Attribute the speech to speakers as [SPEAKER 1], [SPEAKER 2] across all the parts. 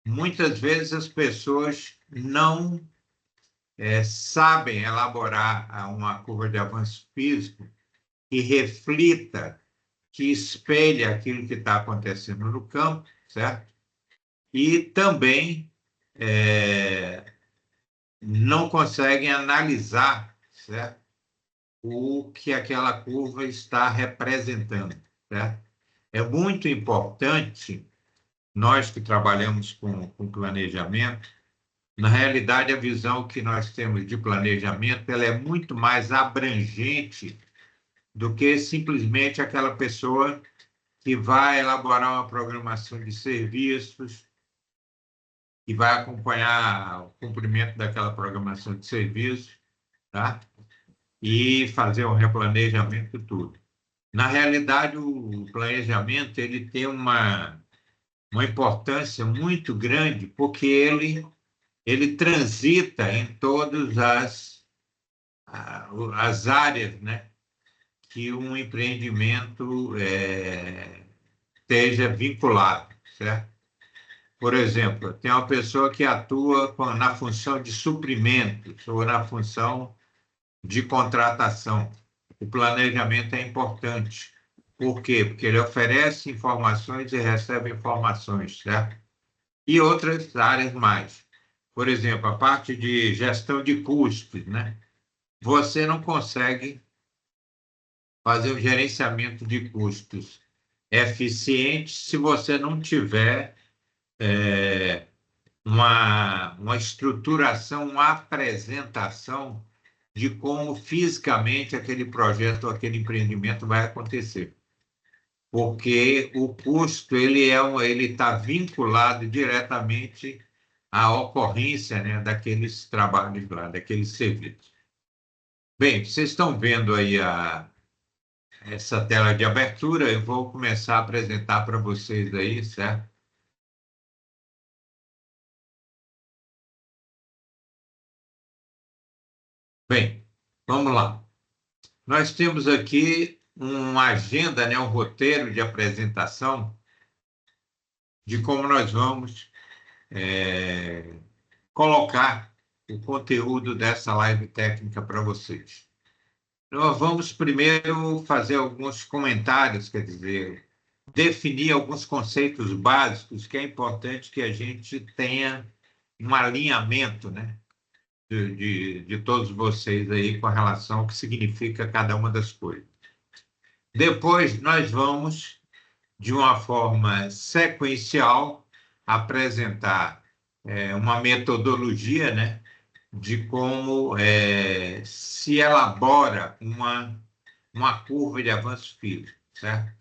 [SPEAKER 1] muitas vezes as pessoas não sabem elaborar uma curva de avanço físico que reflita, que espelhe aquilo que está acontecendo no campo, certo? E também não conseguem analisar, certo? O que aquela curva está representando, certo? É muito importante, nós que trabalhamos com planejamento, na realidade, a visão que nós temos de planejamento, ela é muito mais abrangente do que simplesmente aquela pessoa que vai elaborar uma programação de serviços e vai acompanhar o cumprimento daquela programação de serviços, tá? E fazer um replanejamento e tudo. Na realidade, o planejamento ele tem uma importância muito grande, porque ele transita em todas as áreas, né, que um empreendimento esteja vinculado, certo? Por exemplo, tem uma pessoa que atua na função de suprimentos ou na função de contratação. O planejamento é importante. Por quê? Porque ele oferece informações e recebe informações, certo? E outras áreas mais. Por exemplo, a parte de gestão de custos, né? Você não consegue fazer um gerenciamento de custos eficiente se você não tiver uma estruturação, uma apresentação de como fisicamente aquele projeto ou aquele empreendimento vai acontecer. Porque o custo ele está vinculado diretamente à ocorrência, né, daqueles trabalhos lá, daqueles serviços. Bem, vocês estão vendo aí essa tela de abertura, eu vou começar a apresentar para vocês aí, certo? Bem, vamos lá. Nós temos aqui uma agenda, né, um roteiro de apresentação de como nós vamos colocar o conteúdo dessa live técnica para vocês. Nós vamos primeiro fazer alguns comentários, quer dizer, definir alguns conceitos básicos que é importante que a gente tenha um alinhamento, né, de todos vocês aí com relação ao que significa cada uma das coisas. Depois, nós vamos, de uma forma sequencial, apresentar uma metodologia, né, de como se elabora uma curva de avanço físico, certo?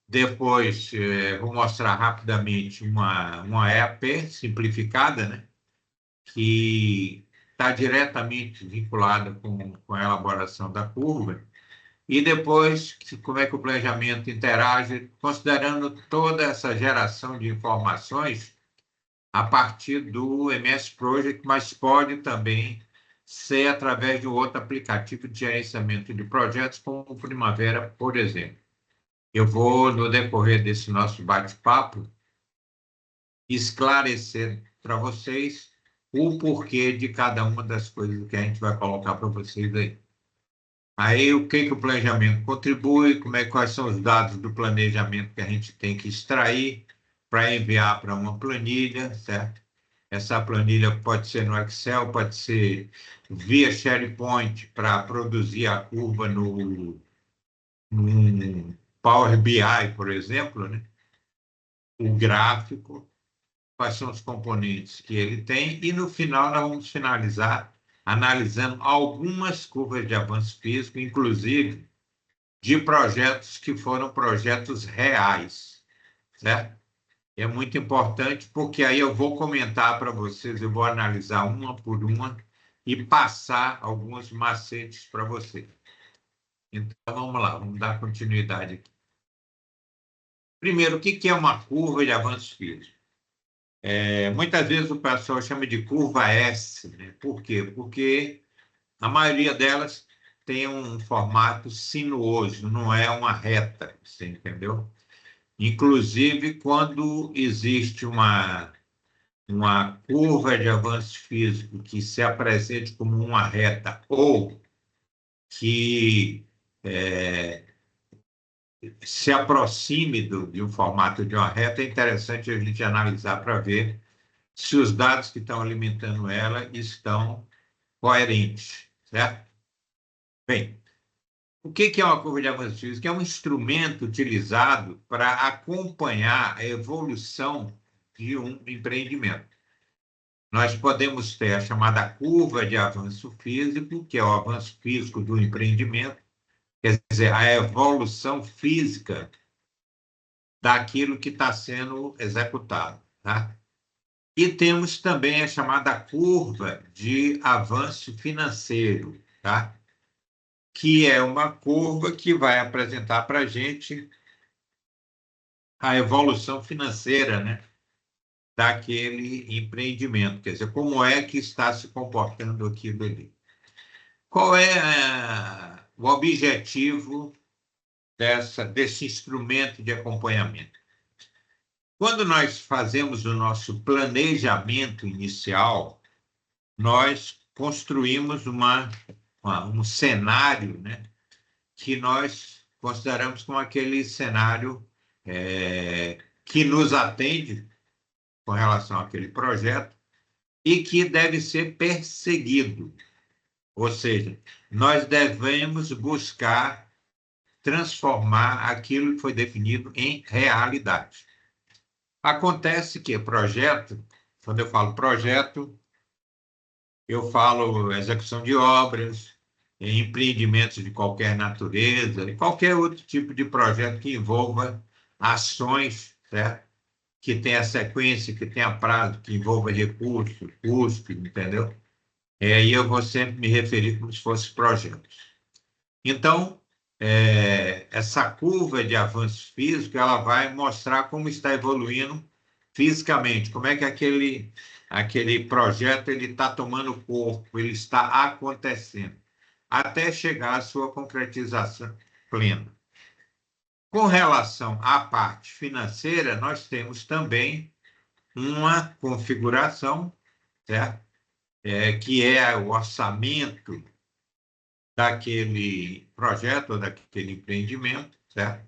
[SPEAKER 1] Depois, vou mostrar rapidamente uma EAP simplificada, né, que está diretamente vinculada com a elaboração da curva, e depois, como é que o planejamento interage, considerando toda essa geração de informações a partir do MS Project, mas pode também ser através de outro aplicativo de gerenciamento de projetos, como o Primavera, por exemplo. Eu vou, no decorrer desse nosso bate-papo, esclarecer para vocês o porquê de cada uma das coisas que a gente vai colocar para vocês aí. Aí, o que o planejamento contribui, quais são os dados do planejamento que a gente tem que extrair para enviar para uma planilha, certo? Essa planilha pode ser no Excel, pode ser via SharePoint para produzir a curva no Power BI, por exemplo, né? O gráfico, quais são os componentes que ele tem, e no final nós vamos finalizar analisando algumas curvas de avanço físico, inclusive de projetos que foram projetos reais, certo? É muito importante, porque aí eu vou comentar para vocês, eu vou analisar uma por uma e passar alguns macetes para vocês. Então, vamos lá, vamos dar continuidade aqui. Primeiro, o que é uma curva de avanço físico? Muitas vezes o pessoal chama de curva S, né? Por quê? Porque a maioria delas tem um formato sinuoso, não é uma reta, você entendeu? Inclusive, quando existe uma curva de avanço físico que se apresente como uma reta ou que se aproxime de um formato de uma reta, é interessante a gente analisar para ver se os dados que estão alimentando ela estão coerentes, certo? Bem, o que é uma curva de avanço físico? É um instrumento utilizado para acompanhar a evolução de um empreendimento. Nós podemos ter a chamada curva de avanço físico, que é o avanço físico do empreendimento, quer dizer, a evolução física daquilo que está sendo executado, tá? E temos também a chamada curva de avanço financeiro, tá? Que é uma curva que vai apresentar para a gente a evolução financeira, né, daquele empreendimento, quer dizer, como é que está se comportando aquilo ali. Qual é o objetivo desse instrumento de acompanhamento? Quando nós fazemos o nosso planejamento inicial, nós construímos um cenário, né, que nós consideramos como aquele cenário que nos atende com relação àquele projeto e que deve ser perseguido. Ou seja, nós devemos buscar transformar aquilo que foi definido em realidade. Acontece que projeto, quando eu falo projeto, eu falo execução de obras, empreendimentos de qualquer natureza, e qualquer outro tipo de projeto que envolva ações, certo? Que tenha sequência, que tenha prazo, que envolva recurso, custo, entendeu? E aí eu vou sempre me referir como se fosse projetos. Então, essa curva de avanço físico, ela vai mostrar como está evoluindo fisicamente, como é que aquele projeto ele está tomando corpo, ele está acontecendo, até chegar à sua concretização plena. Com relação à parte financeira, nós temos também uma configuração, certo? Que é o orçamento daquele projeto ou daquele empreendimento, certo?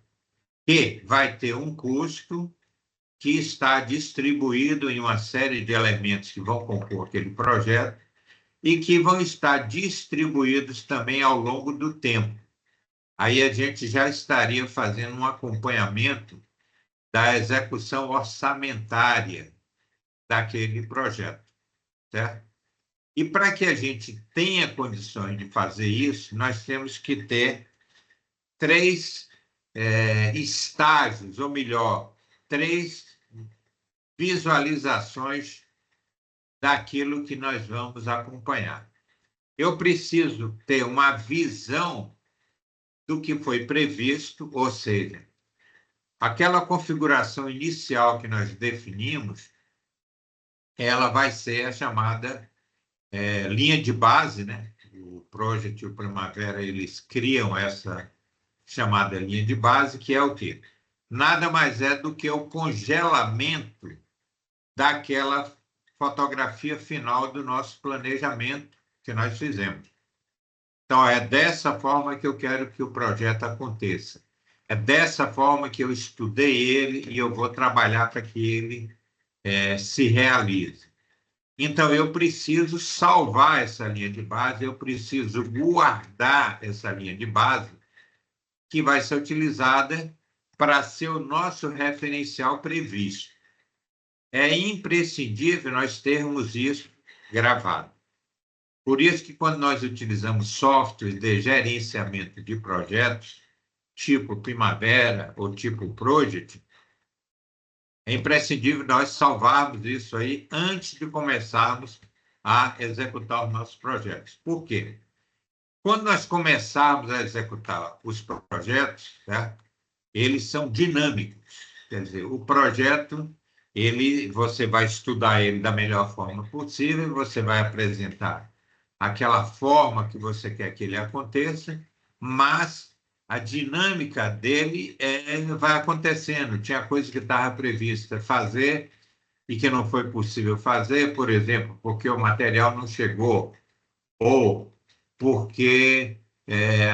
[SPEAKER 1] Que vai ter um custo que está distribuído em uma série de elementos que vão compor aquele projeto e que vão estar distribuídos também ao longo do tempo. Aí a gente já estaria fazendo um acompanhamento da execução orçamentária daquele projeto, certo? E para que a gente tenha condições de fazer isso, nós temos que ter três estágios, ou melhor, três visualizações daquilo que nós vamos acompanhar. Eu preciso ter uma visão do que foi previsto, ou seja, aquela configuração inicial que nós definimos, ela vai ser a chamada linha de base, né? O Project e o Primavera, eles criam essa chamada linha de base, que é o quê? Nada mais é do que o congelamento daquela fotografia final do nosso planejamento que nós fizemos. Então, é dessa forma que eu quero que o projeto aconteça. É dessa forma que eu estudei ele e eu vou trabalhar para que ele se realize. Então, eu preciso salvar essa linha de base, eu preciso guardar essa linha de base, que vai ser utilizada para ser o nosso referencial previsto. É imprescindível nós termos isso gravado. Por isso que quando nós utilizamos softwares de gerenciamento de projetos, tipo Primavera ou tipo Project, é imprescindível nós salvarmos isso aí antes de começarmos a executar os nossos projetos. Por quê? Quando nós começarmos a executar os projetos, certo? Eles são dinâmicos. Quer dizer, o projeto, você vai estudar ele da melhor forma possível, você vai apresentar aquela forma que você quer que ele aconteça, mas a dinâmica dele vai acontecendo. Tinha coisa que estava prevista fazer e que não foi possível fazer, por exemplo, porque o material não chegou, ou porque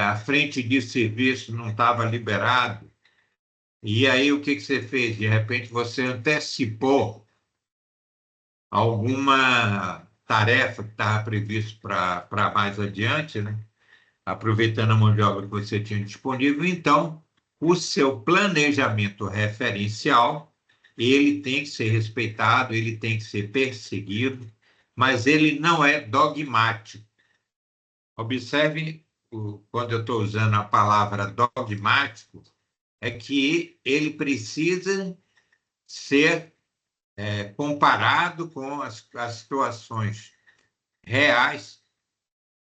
[SPEAKER 1] a frente de serviço não estava liberado. E aí o que você fez? De repente você antecipou alguma tarefa que estava prevista para mais adiante, né? Aproveitando a mão de obra que você tinha disponível. Então, o seu planejamento referencial, ele tem que ser respeitado, ele tem que ser perseguido, mas ele não é dogmático. Observe, quando eu estou usando a palavra dogmático, é que ele precisa ser comparado com as situações reais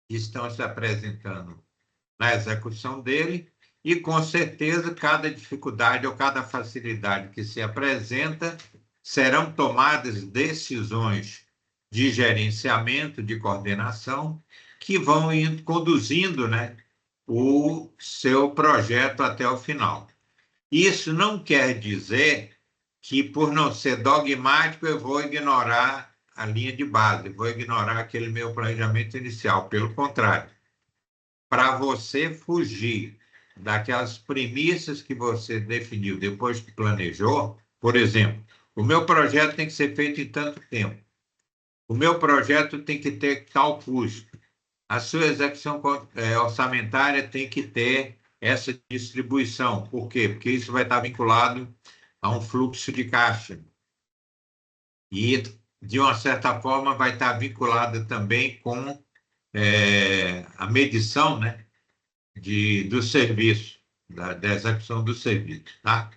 [SPEAKER 1] que estão se apresentando na execução dele, e, com certeza, cada dificuldade ou cada facilidade que se apresenta serão tomadas decisões de gerenciamento, de coordenação, que vão conduzindo, né, o seu projeto até o final. Isso não quer dizer que, por não ser dogmático, eu vou ignorar a linha de base, vou ignorar aquele meu planejamento inicial. Pelo contrário, para você fugir daquelas premissas que você definiu depois que planejou, por exemplo, o meu projeto tem que ser feito em tanto tempo, o meu projeto tem que ter tal custo, a sua execução orçamentária tem que ter essa distribuição. Por quê? Porque isso vai estar vinculado a um fluxo de caixa. E, de uma certa forma, vai estar vinculado também com a medição, né, do serviço, da execução do serviço, tá?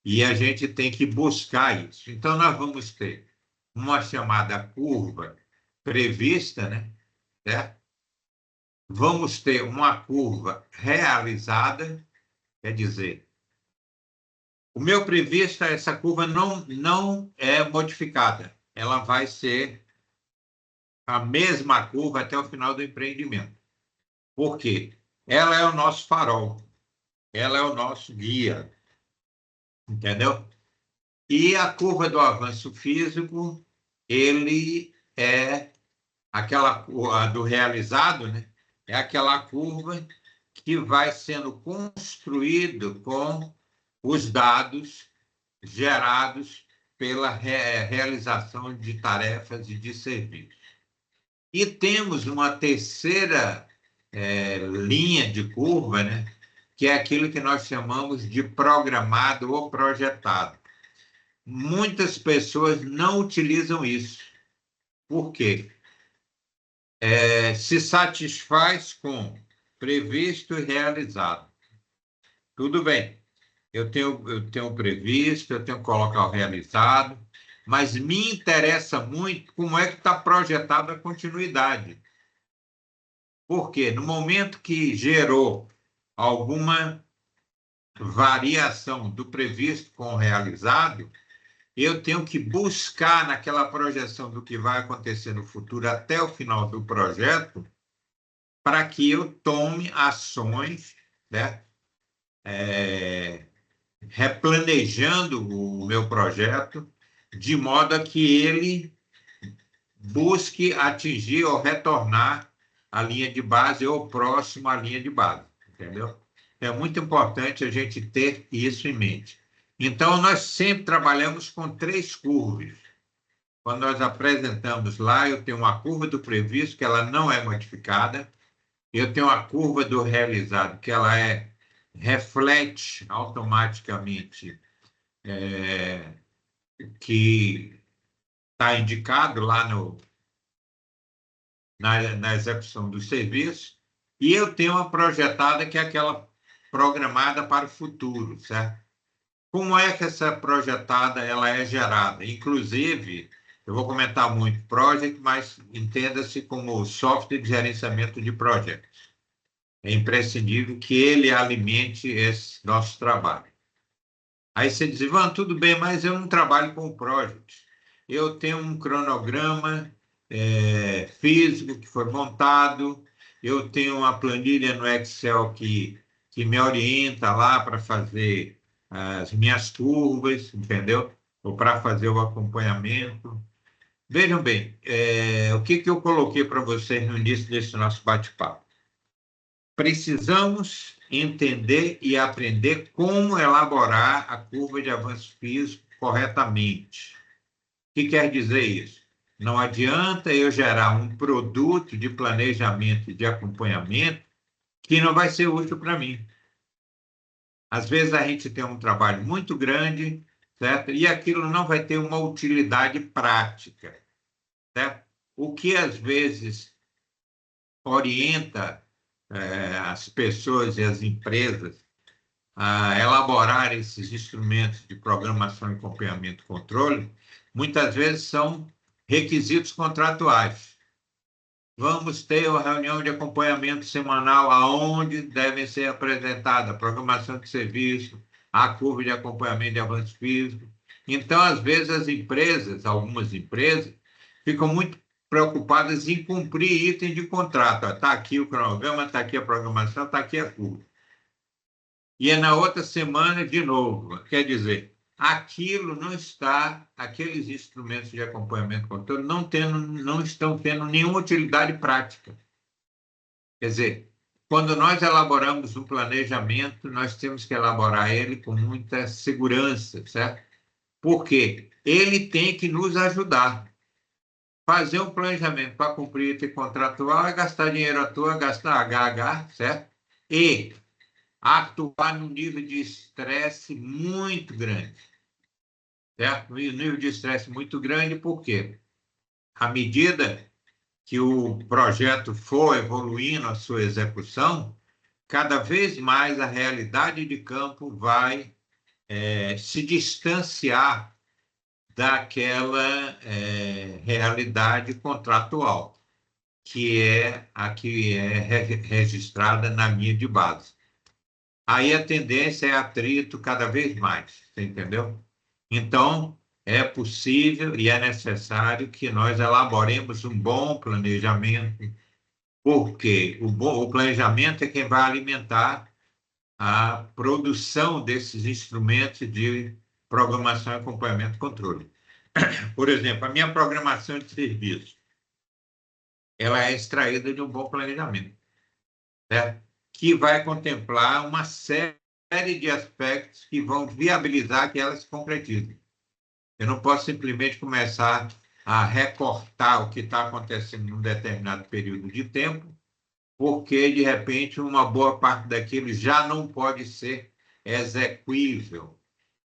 [SPEAKER 1] E a gente tem que buscar isso. Então, nós vamos ter uma chamada curva prevista, né? Certo? Vamos ter uma curva realizada, quer dizer, o meu previsto, essa curva não é modificada, ela vai ser a mesma curva até o final do empreendimento. Por quê? Ela é o nosso farol, ela é o nosso guia, entendeu? E a curva do avanço físico, ele é aquela a do realizado, né? É aquela curva que vai sendo construído com os dados gerados pela realização de tarefas e de serviços. E temos uma terceira linha de curva, né? Que é aquilo que nós chamamos de programado ou projetado. Muitas pessoas não utilizam isso. Por quê? Se satisfaz com previsto e realizado. Tudo bem, eu tenho previsto, eu tenho que colocar o realizado, mas me interessa muito como é que está projetada a continuidade. Por quê? No momento que gerou alguma variação do previsto com o realizado, eu tenho que buscar naquela projeção do que vai acontecer no futuro até o final do projeto, para que eu tome ações, né? Replanejando o meu projeto, de modo a que ele busque atingir ou retornar a linha de base ou próximo à linha de base, entendeu? É muito importante a gente ter isso em mente. Então, nós sempre trabalhamos com 3 curvas. Quando nós apresentamos lá, eu tenho uma curva do previsto, que ela não é modificada, eu tenho a curva do realizado, que ela reflete automaticamente que está indicado lá na execução do serviço, e eu tenho uma projetada, que é aquela programada para o futuro, certo? Como é que essa projetada ela é gerada? Inclusive, eu vou comentar muito project, mas entenda-se como software de gerenciamento de projetos. É imprescindível que ele alimente esse nosso trabalho. Aí você diz, Ivan, tudo bem, mas eu não trabalho com o project. Eu tenho um cronograma físico que foi montado, eu tenho uma planilha no Excel que me orienta lá para fazer as minhas curvas, entendeu? ou para fazer o acompanhamento. Vejam bem, o que eu coloquei para vocês no início desse nosso bate-papo? Precisamos entender e aprender como elaborar a curva de avanço físico corretamente. O que quer dizer isso? Não adianta eu gerar um produto de planejamento e de acompanhamento que não vai ser útil para mim. Às vezes a gente tem um trabalho muito grande, certo? E aquilo não vai ter uma utilidade prática, certo? O que às vezes orienta as pessoas e as empresas a elaborar esses instrumentos de programação e acompanhamento e controle, muitas vezes são requisitos contratuais. Vamos ter uma reunião de acompanhamento semanal aonde devem ser apresentada a programação de serviço, a curva de acompanhamento de avanço físico. Então, às vezes, as empresas, algumas empresas, ficam muito preocupadas em cumprir item de contrato. Está aqui o cronograma, está aqui a programação, está aqui a curva. E é na outra semana de novo. Quer dizer, aquilo não está, aqueles instrumentos de acompanhamento e controle não estão tendo nenhuma utilidade prática. Quer dizer, quando nós elaboramos um planejamento, nós temos que elaborar ele com muita segurança, certo? Porque ele tem que nos ajudar. Fazer um planejamento para cumprir item contratual é gastar dinheiro à toa, gastar HH, certo? E atuar num nível de estresse muito grande, certo? Um nível de estresse muito grande, por quê? À medida que o projeto for evoluindo a sua execução, cada vez mais a realidade de campo vai se distanciar daquela realidade contratual, que é a que é registrada na linha de base. Aí a tendência é atrito cada vez mais, você entendeu? Então, é possível e é necessário que nós elaboremos um bom planejamento, porque o planejamento é quem vai alimentar a produção desses instrumentos de programação, acompanhamento e controle. Por exemplo, a minha programação de serviço, ela é extraída de um bom planejamento, certo? Que vai contemplar uma série de aspectos que vão viabilizar que ela se concretize. Eu não posso simplesmente começar a recortar o que está acontecendo num determinado período de tempo, porque, de repente, uma boa parte daquilo já não pode ser execuível.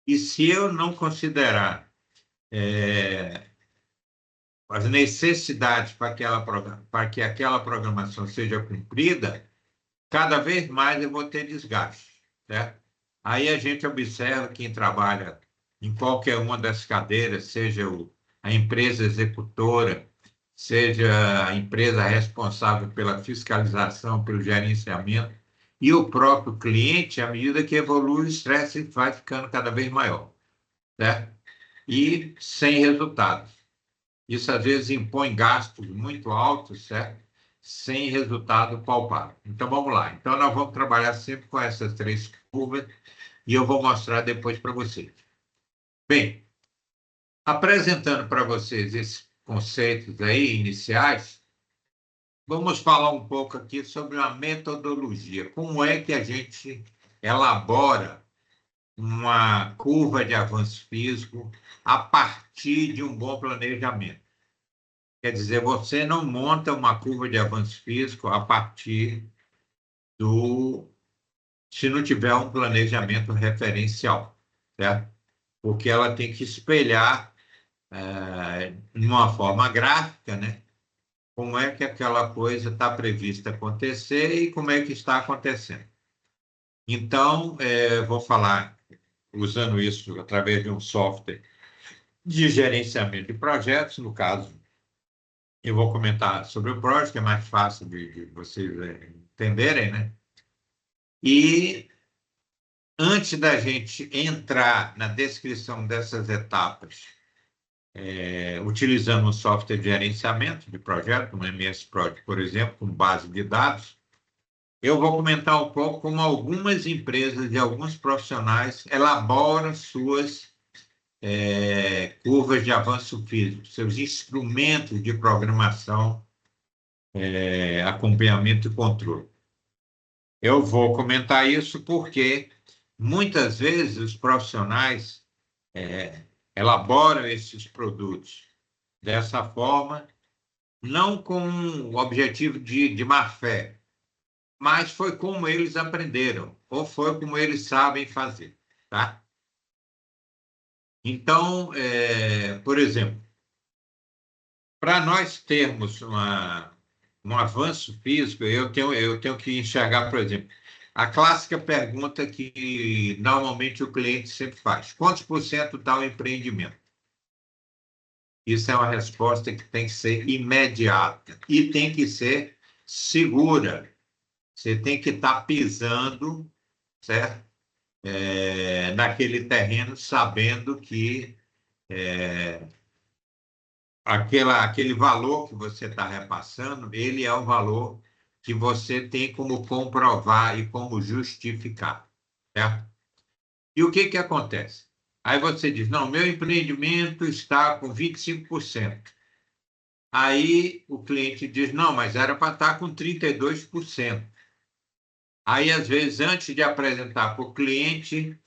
[SPEAKER 1] E se eu não considerar as necessidades para que aquela programação seja cumprida, cada vez mais eu vou ter desgaste, certo? Aí a gente observa quem trabalha em qualquer uma das cadeiras, seja a empresa executora, seja a empresa responsável pela fiscalização, pelo gerenciamento, e o próprio cliente, à medida que evolui, o estresse vai ficando cada vez maior, certo? E sem resultados. Isso, às vezes, impõe gastos muito altos, certo? Sem resultado palpável. Então, vamos lá. Então, nós vamos trabalhar sempre com essas três curvas e eu vou mostrar depois para vocês. Bem, apresentando para vocês esses conceitos aí iniciais, vamos falar um pouco aqui sobre uma metodologia. Como é que a gente elabora uma curva de avanço físico a partir de um bom planejamento? Quer dizer, você não monta uma curva de avanço físico a partir se não tiver um planejamento referencial, certo? Porque ela tem que espelhar, de uma forma gráfica, né? Como é que aquela coisa está prevista acontecer e como é que está acontecendo. Então, vou falar usando isso através de um software de gerenciamento de projetos, no caso, eu vou comentar sobre o Project, que é mais fácil de vocês entenderem, né? E antes da gente entrar na descrição dessas etapas, utilizando um software de gerenciamento de projeto, um MS Project, por exemplo, com base de dados, eu vou comentar um pouco como algumas empresas e alguns profissionais elaboram suas curvas de avanço físico, seus instrumentos de programação, acompanhamento e controle. Eu vou comentar isso porque muitas vezes os profissionais elaboram esses produtos dessa forma, não com o objetivo de má fé, mas foi como eles aprenderam, ou foi como eles sabem fazer, tá? Então, por exemplo, para nós termos um avanço físico, eu tenho que enxergar, por exemplo, a clássica pergunta que normalmente o cliente sempre faz: quantos por cento está o empreendimento? Isso é uma resposta que tem que ser imediata e tem que ser segura. Você tem que estar pisando, certo? Naquele terreno, sabendo que aquele valor que você está repassando, ele é o valor que você tem como comprovar e como justificar, certo? E o que que acontece? Aí você diz, não, meu empreendimento está com 25%. Aí o cliente diz, não, mas era para estar com 32%. Aí, às vezes, antes de apresentar para o cliente,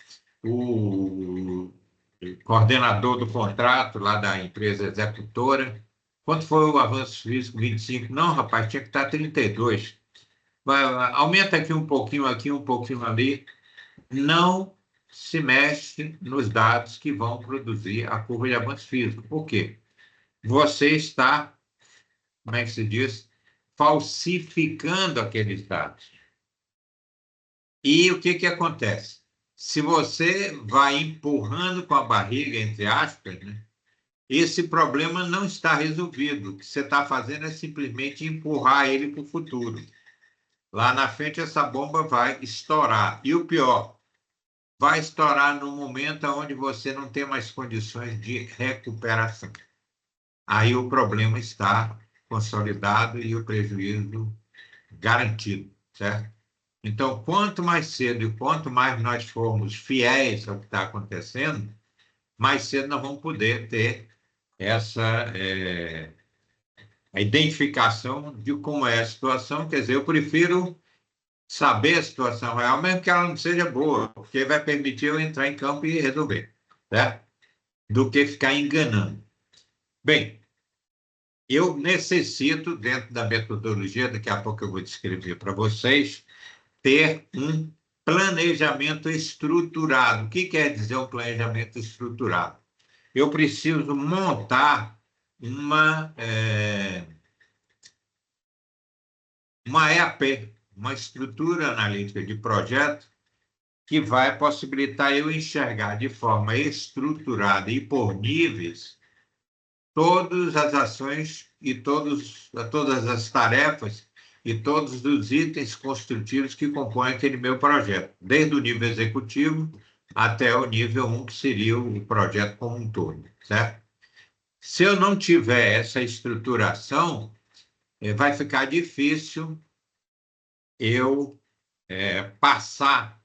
[SPEAKER 1] o coordenador do contrato lá da empresa executora, quanto foi o avanço físico? 25? Não, rapaz, tinha que estar 32. Aumenta aqui, um pouquinho ali. Não se mexe nos dados que vão produzir a curva de avanço físico. Por quê? Você está, como é que se diz, falsificando aqueles dados. E o que que acontece? Se você vai empurrando com a barriga, entre aspas, né, esse problema não está resolvido. O que você está fazendo é simplesmente empurrar ele para o futuro. Lá na frente, essa bomba vai estourar. E o pior, vai estourar no momento onde você não tem mais condições de recuperação. Aí o problema está consolidado e o prejuízo garantido, certo? Então, quanto mais cedo e quanto mais nós formos fiéis ao que está acontecendo, mais cedo nós vamos poder ter essa a identificação de como é a situação. Quer dizer, eu prefiro saber a situação real, mesmo que ela não seja boa, porque vai permitir eu entrar em campo e resolver, certo? Do que ficar enganando. Bem, eu necessito, dentro da metodologia, daqui a pouco eu vou descrever para vocês, ter um planejamento estruturado. O que quer dizer um planejamento estruturado? Eu preciso montar uma EAP, uma estrutura analítica de projeto, que vai possibilitar eu enxergar de forma estruturada e por níveis todas as ações e todas as tarefas e todos os itens construtivos que compõem aquele meu projeto, desde o nível executivo até o nível 1, que seria o projeto como um todo, certo? Se eu não tiver essa estruturação, vai ficar difícil eu passar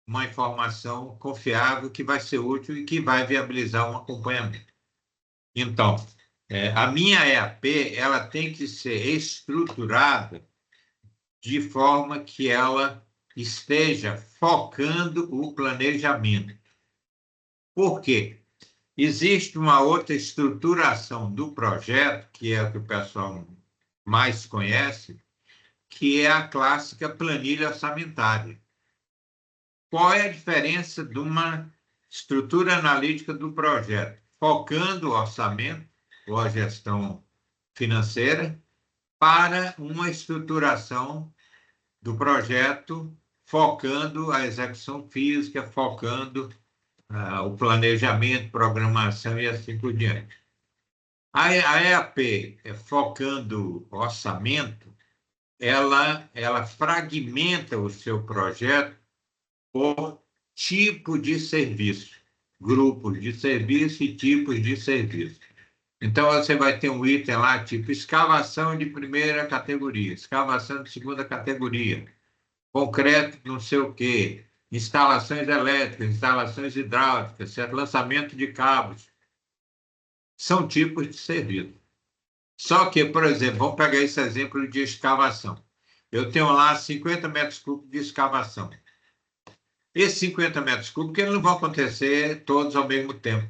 [SPEAKER 1] uma informação confiável que vai ser útil e que vai viabilizar um acompanhamento. Então, a minha EAP ela tem que ser estruturada de forma que ela esteja focando o planejamento. Por quê? Existe uma outra estruturação do projeto, que é o que o pessoal mais conhece, que é a clássica planilha orçamentária. Qual é a diferença de uma estrutura analítica do projeto? Focando o orçamento ou a gestão financeira para uma estruturação do projeto, focando a execução física, focando o planejamento, programação e assim por diante. A EAP, focando orçamento, ela fragmenta o seu projeto por tipo de serviço, grupos de serviço e tipos de serviço. Então, você vai ter um item lá, tipo escavação de primeira categoria, escavação de segunda categoria, concreto não sei o quê, instalações elétricas, instalações hidráulicas, certo? Lançamento de cabos, são tipos de serviço. Só que, por exemplo, vamos pegar esse exemplo de escavação. Eu tenho lá 50 metros cúbicos de escavação. Esses 50 metros cúbicos eles não vão acontecer todos ao mesmo tempo.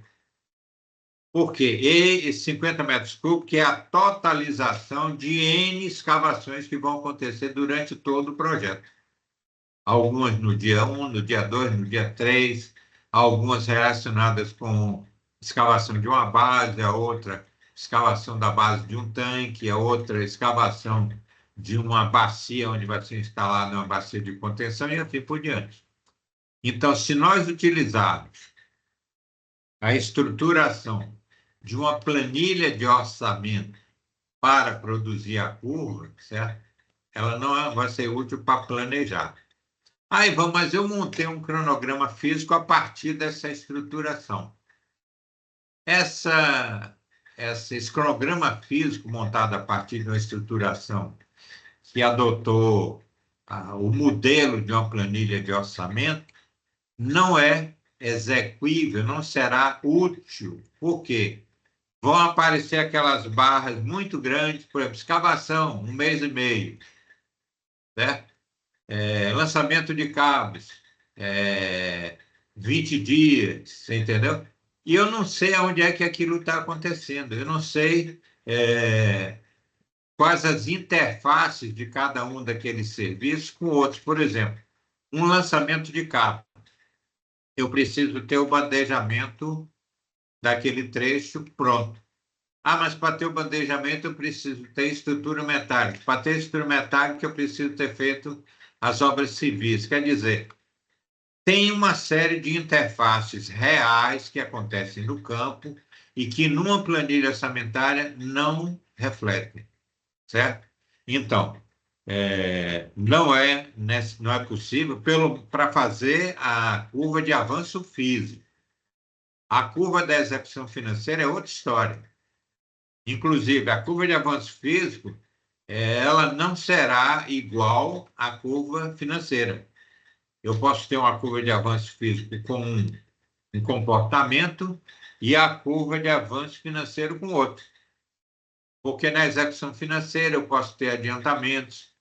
[SPEAKER 1] Por quê? E esses 50 metros cúbicos é a totalização de N escavações que vão acontecer durante todo o projeto. Algumas no dia 1, no dia 2, no dia 3, algumas relacionadas com escavação de uma base, a outra escavação da base de um tanque, a outra escavação de uma bacia onde vai ser instalada uma bacia de contenção e assim por diante. Então, se nós utilizarmos a estruturação de uma planilha de orçamento para produzir a curva, certo? Ela não vai ser útil para planejar. Aí vamos, mas eu montei um cronograma físico a partir dessa estruturação. Esse cronograma físico montado a partir de uma estruturação que adotou o modelo de uma planilha de orçamento não é execuível, não será útil. Por quê? Vão aparecer aquelas barras muito grandes, por exemplo, escavação, 1 mês e meio, certo? Lançamento de cabos, 20 dias, você entendeu? E eu não sei onde é que aquilo está acontecendo, eu não sei quais as interfaces de cada um daqueles serviços com outros. Por exemplo, um lançamento de cabo. Eu preciso ter o bandejamento daquele trecho pronto. Ah, mas para ter o bandejamento eu preciso ter estrutura metálica. Para ter estrutura metálica eu preciso ter feito as obras civis. Quer dizer, tem uma série de interfaces reais que acontecem no campo e que numa planilha orçamentária não refletem, certo? Então, não é possível para fazer a curva de avanço físico. A curva da execução financeira é outra história. Inclusive, a curva de avanço físico, ela não será igual à curva financeira. Eu posso ter uma curva de avanço físico com um comportamento e a curva de avanço financeiro com outro. Porque na execução financeira eu posso ter adiantamentos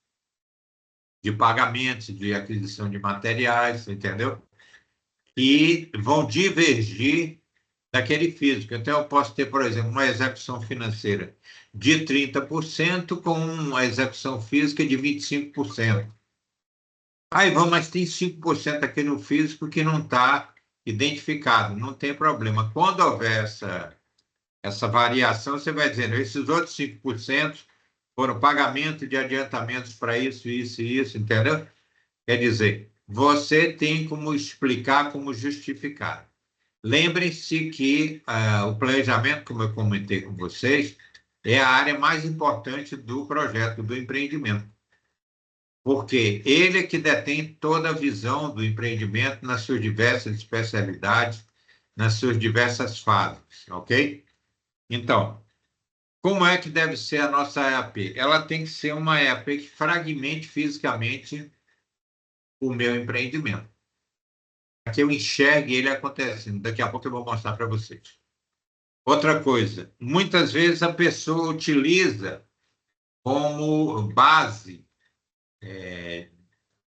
[SPEAKER 1] de pagamentos, de aquisição de materiais, entendeu? E vão divergir daquele físico. Então, eu posso ter, por exemplo, uma execução financeira de 30% com uma execução física de 25%. Aí vamos, mas tem 5% aqui no físico que não está identificado, não tem problema. Quando houver essa variação, você vai dizendo, esses outros 5% foram pagamento de adiantamentos para isso, isso e isso, entendeu? Quer dizer, você tem como explicar, como justificar. Lembrem-se que o planejamento, como eu comentei com vocês, é a área mais importante do projeto, do empreendimento. Porque ele é que detém toda a visão do empreendimento nas suas diversas especialidades, nas suas diversas fases, ok? Então, como é que deve ser a nossa EAP? Ela tem que ser uma EAP que fragmente fisicamente o meu empreendimento, para que eu enxergue ele acontecendo. Daqui a pouco eu vou mostrar para vocês. Outra coisa, muitas vezes a pessoa utiliza como base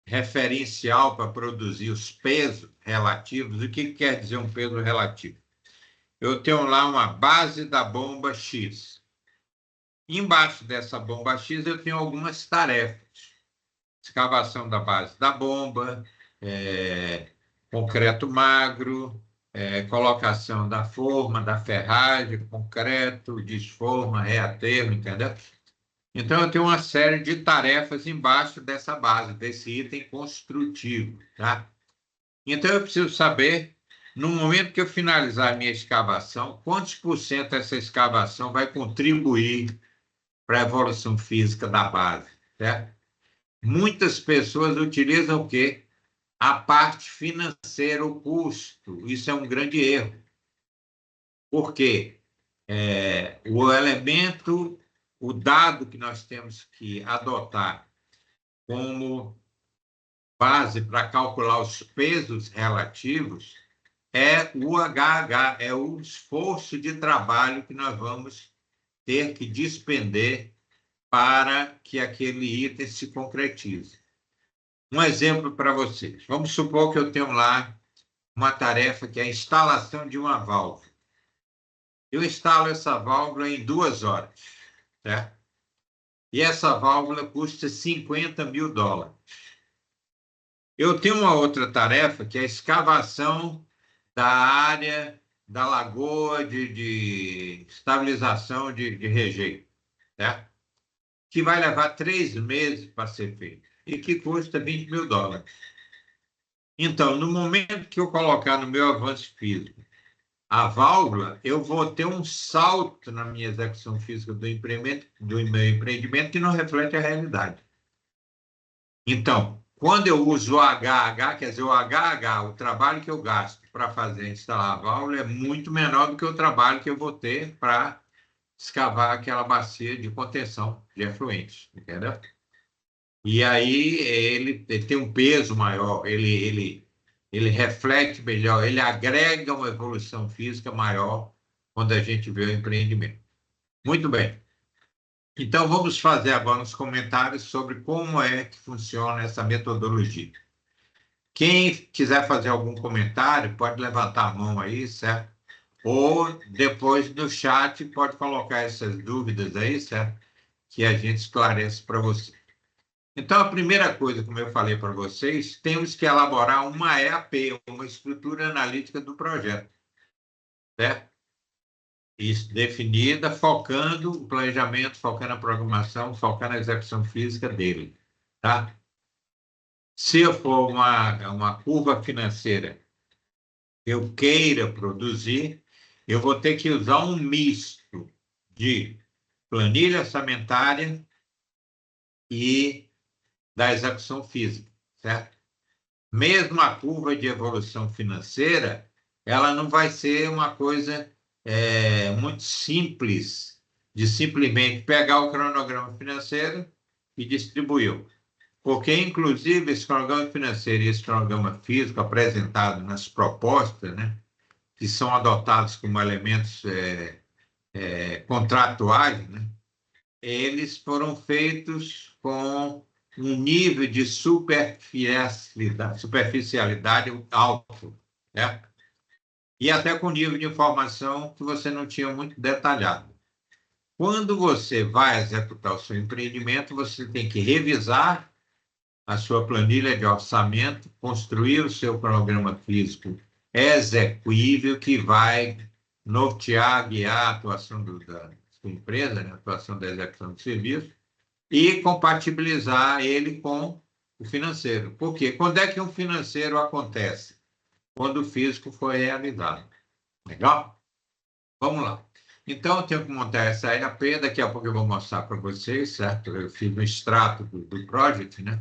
[SPEAKER 1] referencial para produzir os pesos relativos. O que quer dizer um peso relativo? Eu tenho lá uma base da bomba X. Embaixo dessa bomba X eu tenho algumas tarefas. Escavação da base da bomba, concreto magro, colocação da forma, da ferragem, concreto, desforma, reaterro, entendeu? Então, eu tenho uma série de tarefas embaixo dessa base, desse item construtivo, tá? Então, eu preciso saber, no momento que eu finalizar a minha escavação, quantos por cento essa escavação vai contribuir para a evolução física da base, certo? Muitas pessoas utilizam o quê? A parte financeira, o custo. Isso é um grande erro. Por quê? O elemento, o dado que nós temos que adotar como base para calcular os pesos relativos é o HH, é o esforço de trabalho que nós vamos ter que despender para que aquele item se concretize. Um exemplo para vocês. Vamos supor que eu tenho lá uma tarefa que é a instalação de uma válvula. Eu instalo essa válvula em 2 horas, certo? E essa válvula custa $50.000. Eu tenho uma outra tarefa que é a escavação da área da lagoa de estabilização de rejeito, certo? Que vai levar 3 meses para ser feito e que custa $20.000. Então, no momento que eu colocar no meu avanço físico a válvula, eu vou ter um salto na minha execução física do meu empreendimento que não reflete a realidade. Então, quando eu uso o HH, quer dizer, o HH, o trabalho que eu gasto para fazer instalar a válvula é muito menor do que o trabalho que eu vou ter para escavar aquela bacia de contenção de efluentes, entendeu? E aí ele tem um peso maior, ele reflete melhor, ele agrega uma evolução física maior quando a gente vê o empreendimento. Muito bem. Então, vamos fazer agora uns comentários sobre como é que funciona essa metodologia. Quem quiser fazer algum comentário, pode levantar a mão aí, certo? Ou depois no chat pode colocar essas dúvidas aí, certo? Que a gente esclarece para você. Então, a primeira coisa, como eu falei para vocês, temos que elaborar uma EAP, uma estrutura analítica do projeto, certo? Isso, definida, focando o planejamento, focando a programação, focando a execução física dele, tá? Se eu for uma curva financeira que eu queira produzir, eu vou ter que usar um misto de planilha orçamentária e da execução física, certo? Mesmo a curva de evolução financeira, ela não vai ser uma coisa muito simples de simplesmente pegar o cronograma financeiro e distribuir. Porque, inclusive, esse cronograma financeiro e esse cronograma físico apresentado nas propostas, né, que são adotados como elementos contratuais, né, eles foram feitos com um nível de superficialidade alto, né? E até com nível de informação que você não tinha muito detalhado. Quando você vai executar o seu empreendimento, você tem que revisar a sua planilha de orçamento, construir o seu cronograma físico execuível que vai nortear, guiar a atuação da sua empresa, né? A atuação da execução do serviço, e compatibilizar ele com o financeiro. Por quê? Quando é que um financeiro acontece? Quando o físico foi realizado. Legal? Vamos lá. Então, eu tenho que montar essa EAP, daqui a pouco eu vou mostrar para vocês, certo? Eu fiz um extrato do project, né?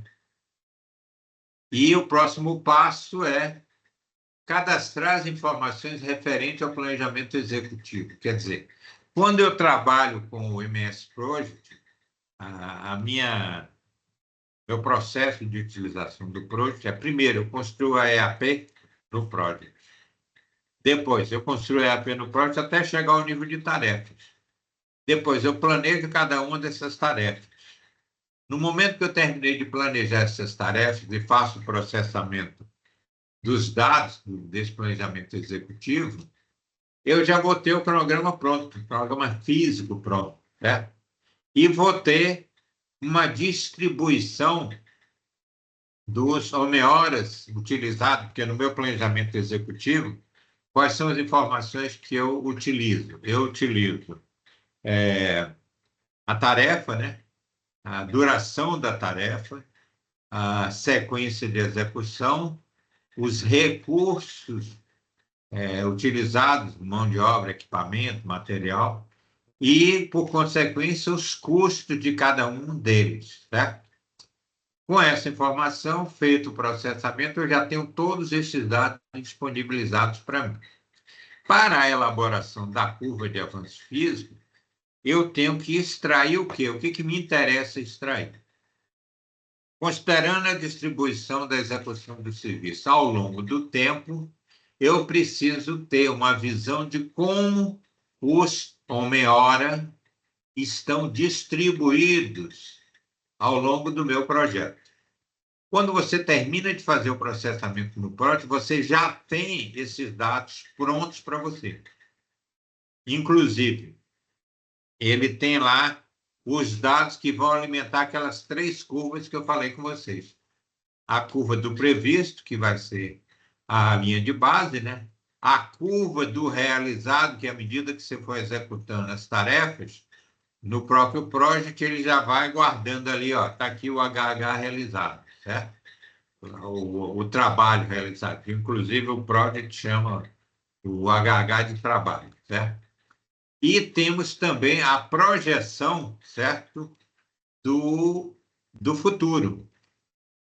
[SPEAKER 1] E o próximo passo é cadastrar as informações referentes ao planejamento executivo. Quer dizer, quando eu trabalho com o MS Project, meu processo de utilização do Project é, primeiro, eu construo a EAP no Project. Depois, eu construo a EAP no Project até chegar ao nível de tarefas. Depois, eu planejo cada uma dessas tarefas. No momento que eu terminei de planejar essas tarefas e faço o processamento dos dados desse planejamento executivo, eu já vou ter o cronograma pronto, o cronograma físico pronto, né? E vou ter uma distribuição dos home-horas utilizados, porque no meu planejamento executivo, quais são as informações que eu utilizo? Eu utilizo a tarefa, né? A duração da tarefa, a sequência de execução, os recursos utilizados, mão de obra, equipamento, material, e, por consequência, os custos de cada um deles, certo? Com essa informação, feito o processamento, eu já tenho todos esses dados disponibilizados para mim. Para a elaboração da curva de avanço físico, eu tenho que extrair o quê? O que me interessa extrair? Considerando a distribuição da execução do serviço ao longo do tempo, eu preciso ter uma visão de como os homem-hora estão distribuídos ao longo do meu projeto. Quando você termina de fazer o processamento no PROD, você já tem esses dados prontos para você. Inclusive, ele tem lá os dados que vão alimentar aquelas 3 curvas que eu falei com vocês. A curva do previsto, que vai ser a linha de base, né? A curva do realizado, que à medida que você for executando as tarefas, no próprio project ele já vai guardando ali, ó, está aqui o HH realizado, certo? O trabalho realizado, que inclusive o project chama o HH de trabalho, certo? E temos também a projeção, certo, do futuro.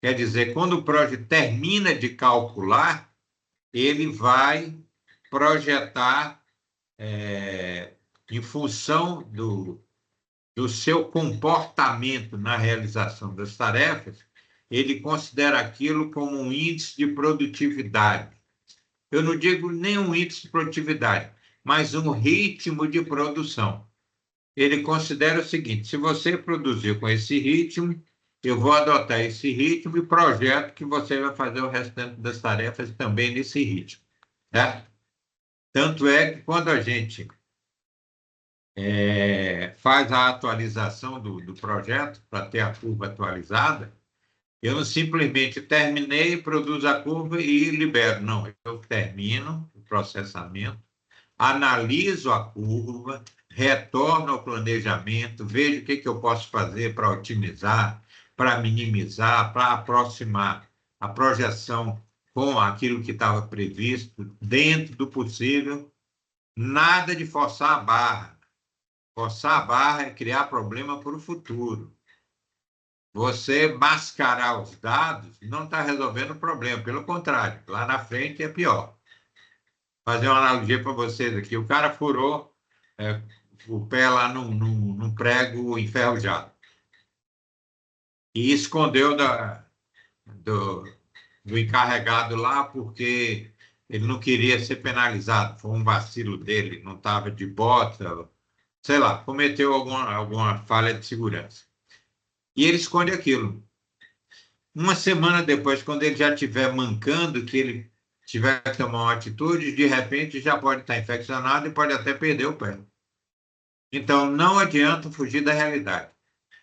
[SPEAKER 1] Quer dizer, quando o project termina de calcular, ele vai projetar, em função do seu comportamento na realização das tarefas, ele considera aquilo como um índice de produtividade. Eu não digo nem um índice de produtividade, mas um ritmo de produção. Ele considera o seguinte: se você produzir com esse ritmo, eu vou adotar esse ritmo e projeto que você vai fazer o restante das tarefas também nesse ritmo. Certo? Tanto é que quando a gente faz a atualização do projeto, para ter a curva atualizada, eu não simplesmente terminei, produzo a curva e libero. Não, eu termino o processamento, analiso a curva, retorno ao planejamento, vejo o que eu posso fazer para otimizar, para minimizar, para aproximar a projeção com aquilo que estava previsto, dentro do possível. Nada de forçar a barra. Forçar a barra é criar problema para o futuro. Você mascarar os dados não está resolvendo o problema, pelo contrário, lá na frente é pior. Vou fazer uma analogia para vocês aqui. O cara furou o pé lá num prego enferrujado e escondeu do encarregado lá porque ele não queria ser penalizado. Foi um vacilo dele, não estava de bota, sei lá, cometeu alguma falha de segurança. E ele esconde aquilo. Uma semana depois, quando ele já estiver mancando, que ele tiver que tomar uma atitude, de repente já pode estar infeccionado e pode até perder o pé. Então, não adianta fugir da realidade.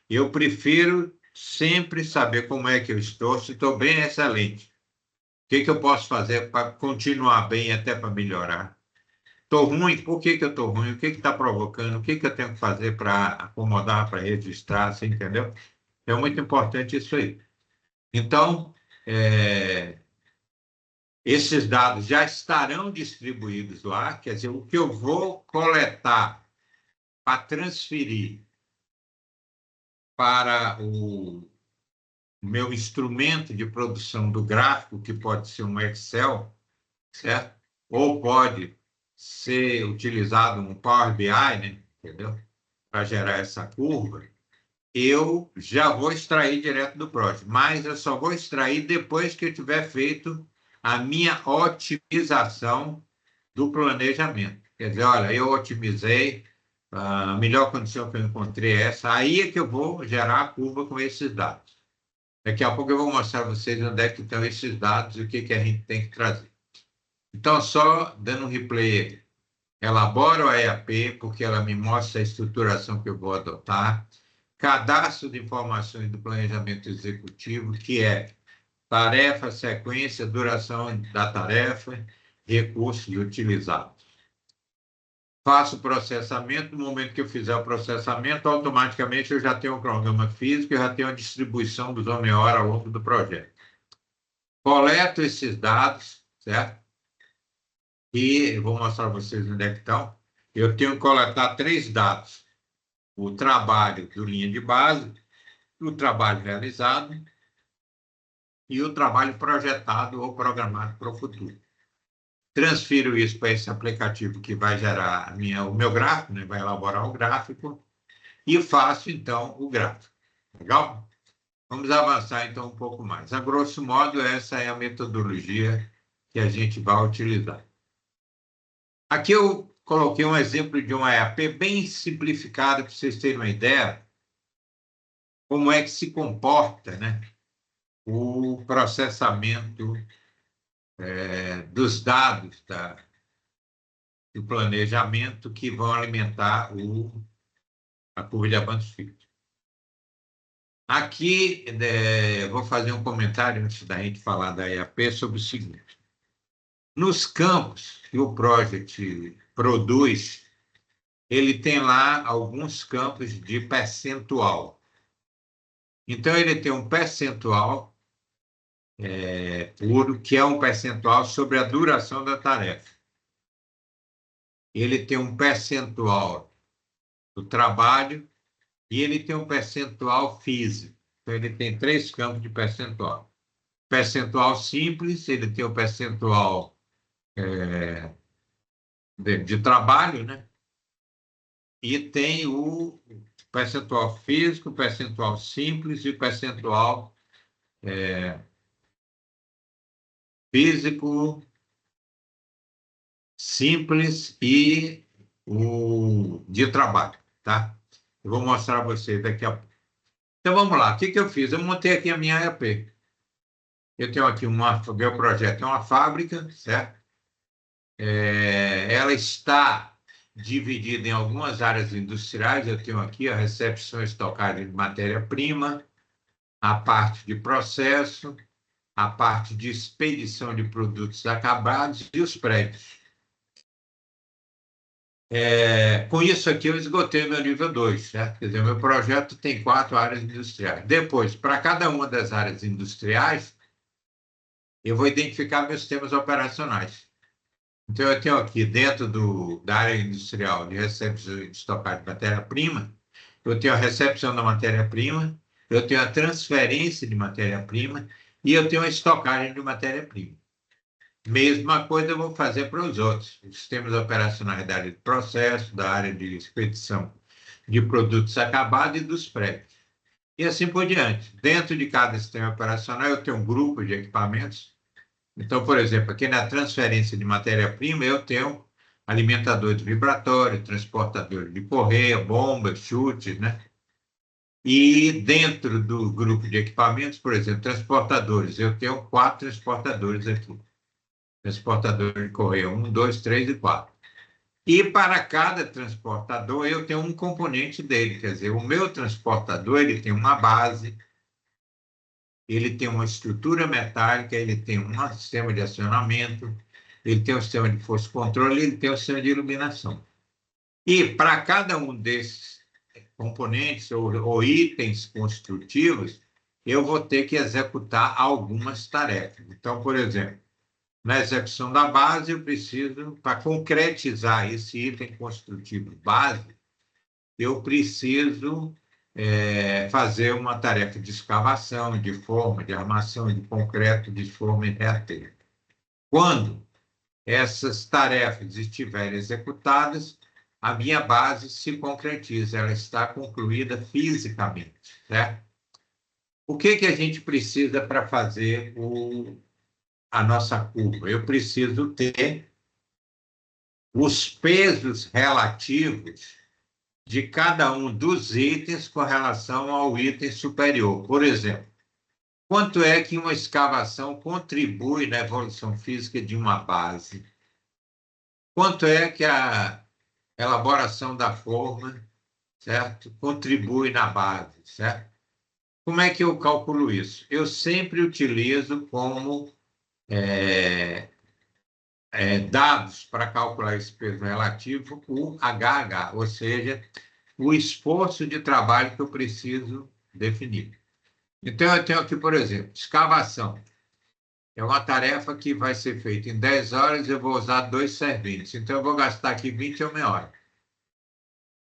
[SPEAKER 1] Eu prefiro sempre saber como é que eu estou, se estou bem, é excelente. O que eu posso fazer para continuar bem, até para melhorar? Estou ruim, por que eu estou ruim? O que está provocando? O que eu tenho que fazer para acomodar, para registrar, você entendeu? É muito importante isso aí. Então, esses dados já estarão distribuídos lá, quer dizer, o que eu vou coletar para transferir para o meu instrumento de produção do gráfico, que pode ser um Excel, certo? Ou pode ser utilizado um Power BI, né? Entendeu? Para gerar essa curva, eu já vou extrair direto do Project, mas eu só vou extrair depois que eu tiver feito a minha otimização do planejamento. Quer dizer, olha, eu otimizei, a melhor condição que eu encontrei é essa, aí é que eu vou gerar a curva com esses dados. Daqui a pouco eu vou mostrar a vocês onde é que estão esses dados e o que a gente tem que trazer. Então, só dando um replay, elaboro a EAP, porque ela me mostra a estruturação que eu vou adotar, cadastro de informações do planejamento executivo, que é tarefa, sequência, duração da tarefa, recursos utilizados. Faço o processamento, no momento que eu fizer o processamento, automaticamente eu já tenho um cronograma físico, eu já tenho a distribuição dos homem-hora ao longo do projeto. Coleto esses dados, certo? E eu vou mostrar para vocês onde é que estão. Eu tenho que coletar 3 dados. O trabalho do linha de base, o trabalho realizado e o trabalho projetado ou programado para o futuro. Transfiro isso para esse aplicativo que vai gerar o meu gráfico, né? Vai elaborar o gráfico, e faço, então, o gráfico. Legal? Vamos avançar, então, um pouco mais. A grosso modo, essa é a metodologia que a gente vai utilizar. Aqui eu coloquei um exemplo de um EAP bem simplificado, para vocês terem uma ideia como é que se comporta, né, o processamento dos dados do planejamento que vão alimentar a curva de avanço fixo. Aqui, vou fazer um comentário antes da gente falar da EAP sobre o seguinte. Nos campos que o Project produz, ele tem lá alguns campos de percentual. Então, ele tem um percentual puro, que é um percentual sobre a duração da tarefa. Ele tem um percentual do trabalho e ele tem um percentual físico. Então, ele tem 3 campos de percentual. Percentual simples, ele tem o percentual de trabalho, né? E tem o percentual físico, percentual simples e percentual físico, simples e o de trabalho, tá? Eu vou mostrar a vocês daqui a pouco. Então, vamos lá. O que eu fiz? Eu montei aqui a minha EAP. Eu tenho aqui meu projeto é uma fábrica, certo? Ela está dividida em algumas áreas industriais. Eu tenho aqui a recepção e estocagem de matéria-prima, a parte de processo, a parte de expedição de produtos acabados e os prédios. Com isso aqui, eu esgotei meu nível 2, certo? Quer dizer, meu projeto tem 4 áreas industriais. Depois, para cada uma das áreas industriais, eu vou identificar meus sistemas operacionais. Então, eu tenho aqui, dentro da área industrial de recepção e estocagem de matéria-prima, eu tenho a recepção da matéria-prima, eu tenho a transferência de matéria-prima e eu tenho a estocagem de matéria-prima. Mesma coisa eu vou fazer para os outros, os sistemas operacionais da área de processo, da área de expedição de produtos acabados e dos prédios. E assim por diante. Dentro de cada sistema operacional, eu tenho um grupo de equipamentos. Então, por exemplo, aqui na transferência de matéria-prima, eu tenho alimentador de vibratório, transportador de correia, bombas, chutes, né? E dentro do grupo de equipamentos, por exemplo, transportadores, eu tenho 4 transportadores aqui. Transportador de correia 1, 2, 3 e 4. E para cada transportador eu tenho um componente dele, quer dizer, o meu transportador ele tem uma base, ele tem uma estrutura metálica, ele tem um sistema de acionamento, ele tem um sistema de força de controle, ele tem um sistema de iluminação. E para cada um desses componentes ou itens construtivos, eu vou ter que executar algumas tarefas. Então, por exemplo, na execução da base, eu preciso, para concretizar esse item construtivo base, eu preciso fazer uma tarefa de escavação, de forma, de armação, de concreto, de forma e reateio. Quando essas tarefas estiverem executadas, a minha base se concretiza, ela está concluída fisicamente, certo? O que a gente precisa para fazer a nossa curva? Eu preciso ter os pesos relativos de cada um dos itens com relação ao item superior. Por exemplo, quanto é que uma escavação contribui na evolução física de uma base? Quanto é que a elaboração da forma, certo, contribui na base, certo? Como é que eu calculo isso? Eu sempre utilizo como dados para calcular esse peso relativo o HH, ou seja, o esforço de trabalho que eu preciso definir. Então, eu tenho aqui, por exemplo, escavação. É uma tarefa que vai ser feita em 10 horas, eu vou usar 2 serventes. Então, eu vou gastar aqui 20 horas.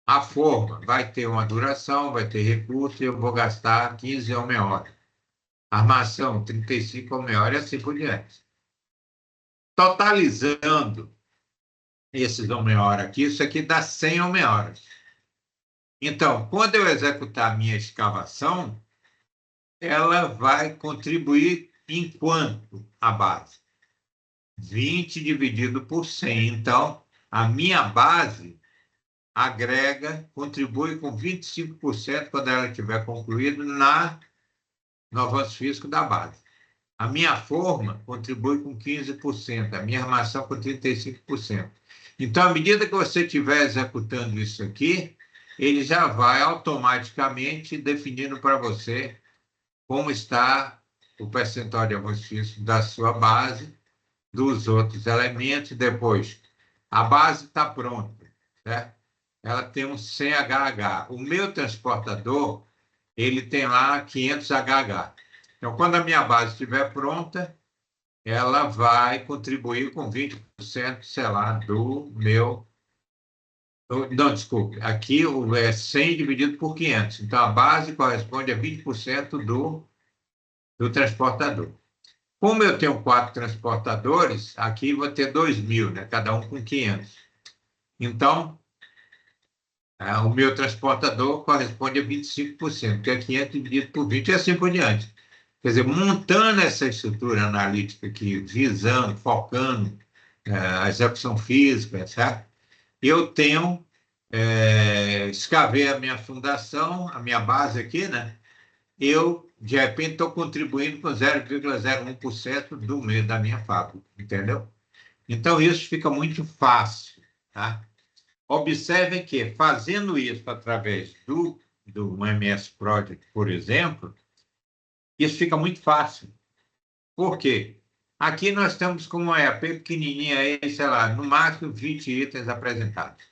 [SPEAKER 1] A forma vai ter uma duração, vai ter recurso, e eu vou gastar 15 horas. Armação, 35 horas e assim por diante. Totalizando esses horas aqui, isso aqui dá 100 horas. Então, quando eu executar a minha escavação, ela vai contribuir em quanto a base? 20 dividido por 100. Então, a minha base agrega, contribui com 25% quando ela estiver concluída no avanço físico da base. A minha forma contribui com 15%, a minha armação com 35%. Então, à medida que você estiver executando isso aqui, ele já vai automaticamente definindo para você como está o percentual de avanço físico da sua base, dos outros elementos. Depois, a base está pronta, certo? Ela tem um 100 HH. O meu transportador, ele tem lá 500 HH. Então, quando a minha base estiver pronta, ela vai contribuir com 20%, sei lá, do meu... Não, desculpe, aqui é 100 dividido por 500. Então, a base corresponde a 20% do transportador. Como eu tenho 4 transportadores, aqui vou ter 2.000, né? Cada um com 500. Então, o meu transportador corresponde a 25%, que é 500 dividido por 20, e assim por diante. Quer dizer, montando essa estrutura analítica aqui, visando, focando a execução física, certo? Eu tenho, escavei a minha fundação, a minha base aqui, né? Eu, de repente, estou contribuindo com 0,01% da minha fábrica, entendeu? Então, isso fica muito fácil, tá? Observem que, fazendo isso através do MS Project, por exemplo, isso fica muito fácil. Por quê? Aqui nós estamos com uma EAP pequenininha, aí, sei lá, no máximo 20 itens apresentados.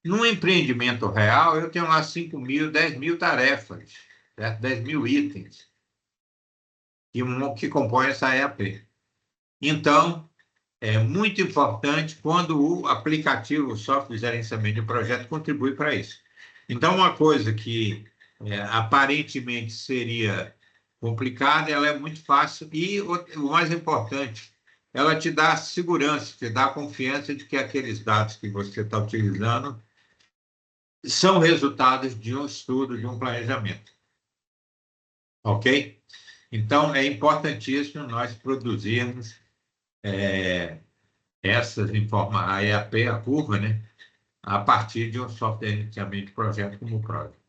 [SPEAKER 1] Num empreendimento real, eu tenho lá 5.000, 10.000 tarefas, certo? 10.000 itens que compõem essa EAP. Então, é muito importante quando o aplicativo, o software de gerenciamento de projeto, contribui para isso. Então, uma coisa que aparentemente seria complicada, ela é muito fácil e, o mais importante, ela te dá segurança, te dá confiança de que aqueles dados que você está utilizando são resultados de um estudo, de um planejamento. Ok? Então, é importantíssimo nós produzirmos essas informações, a EAP, a curva, né? A partir de um software de gerenciamento de projeto como o Project.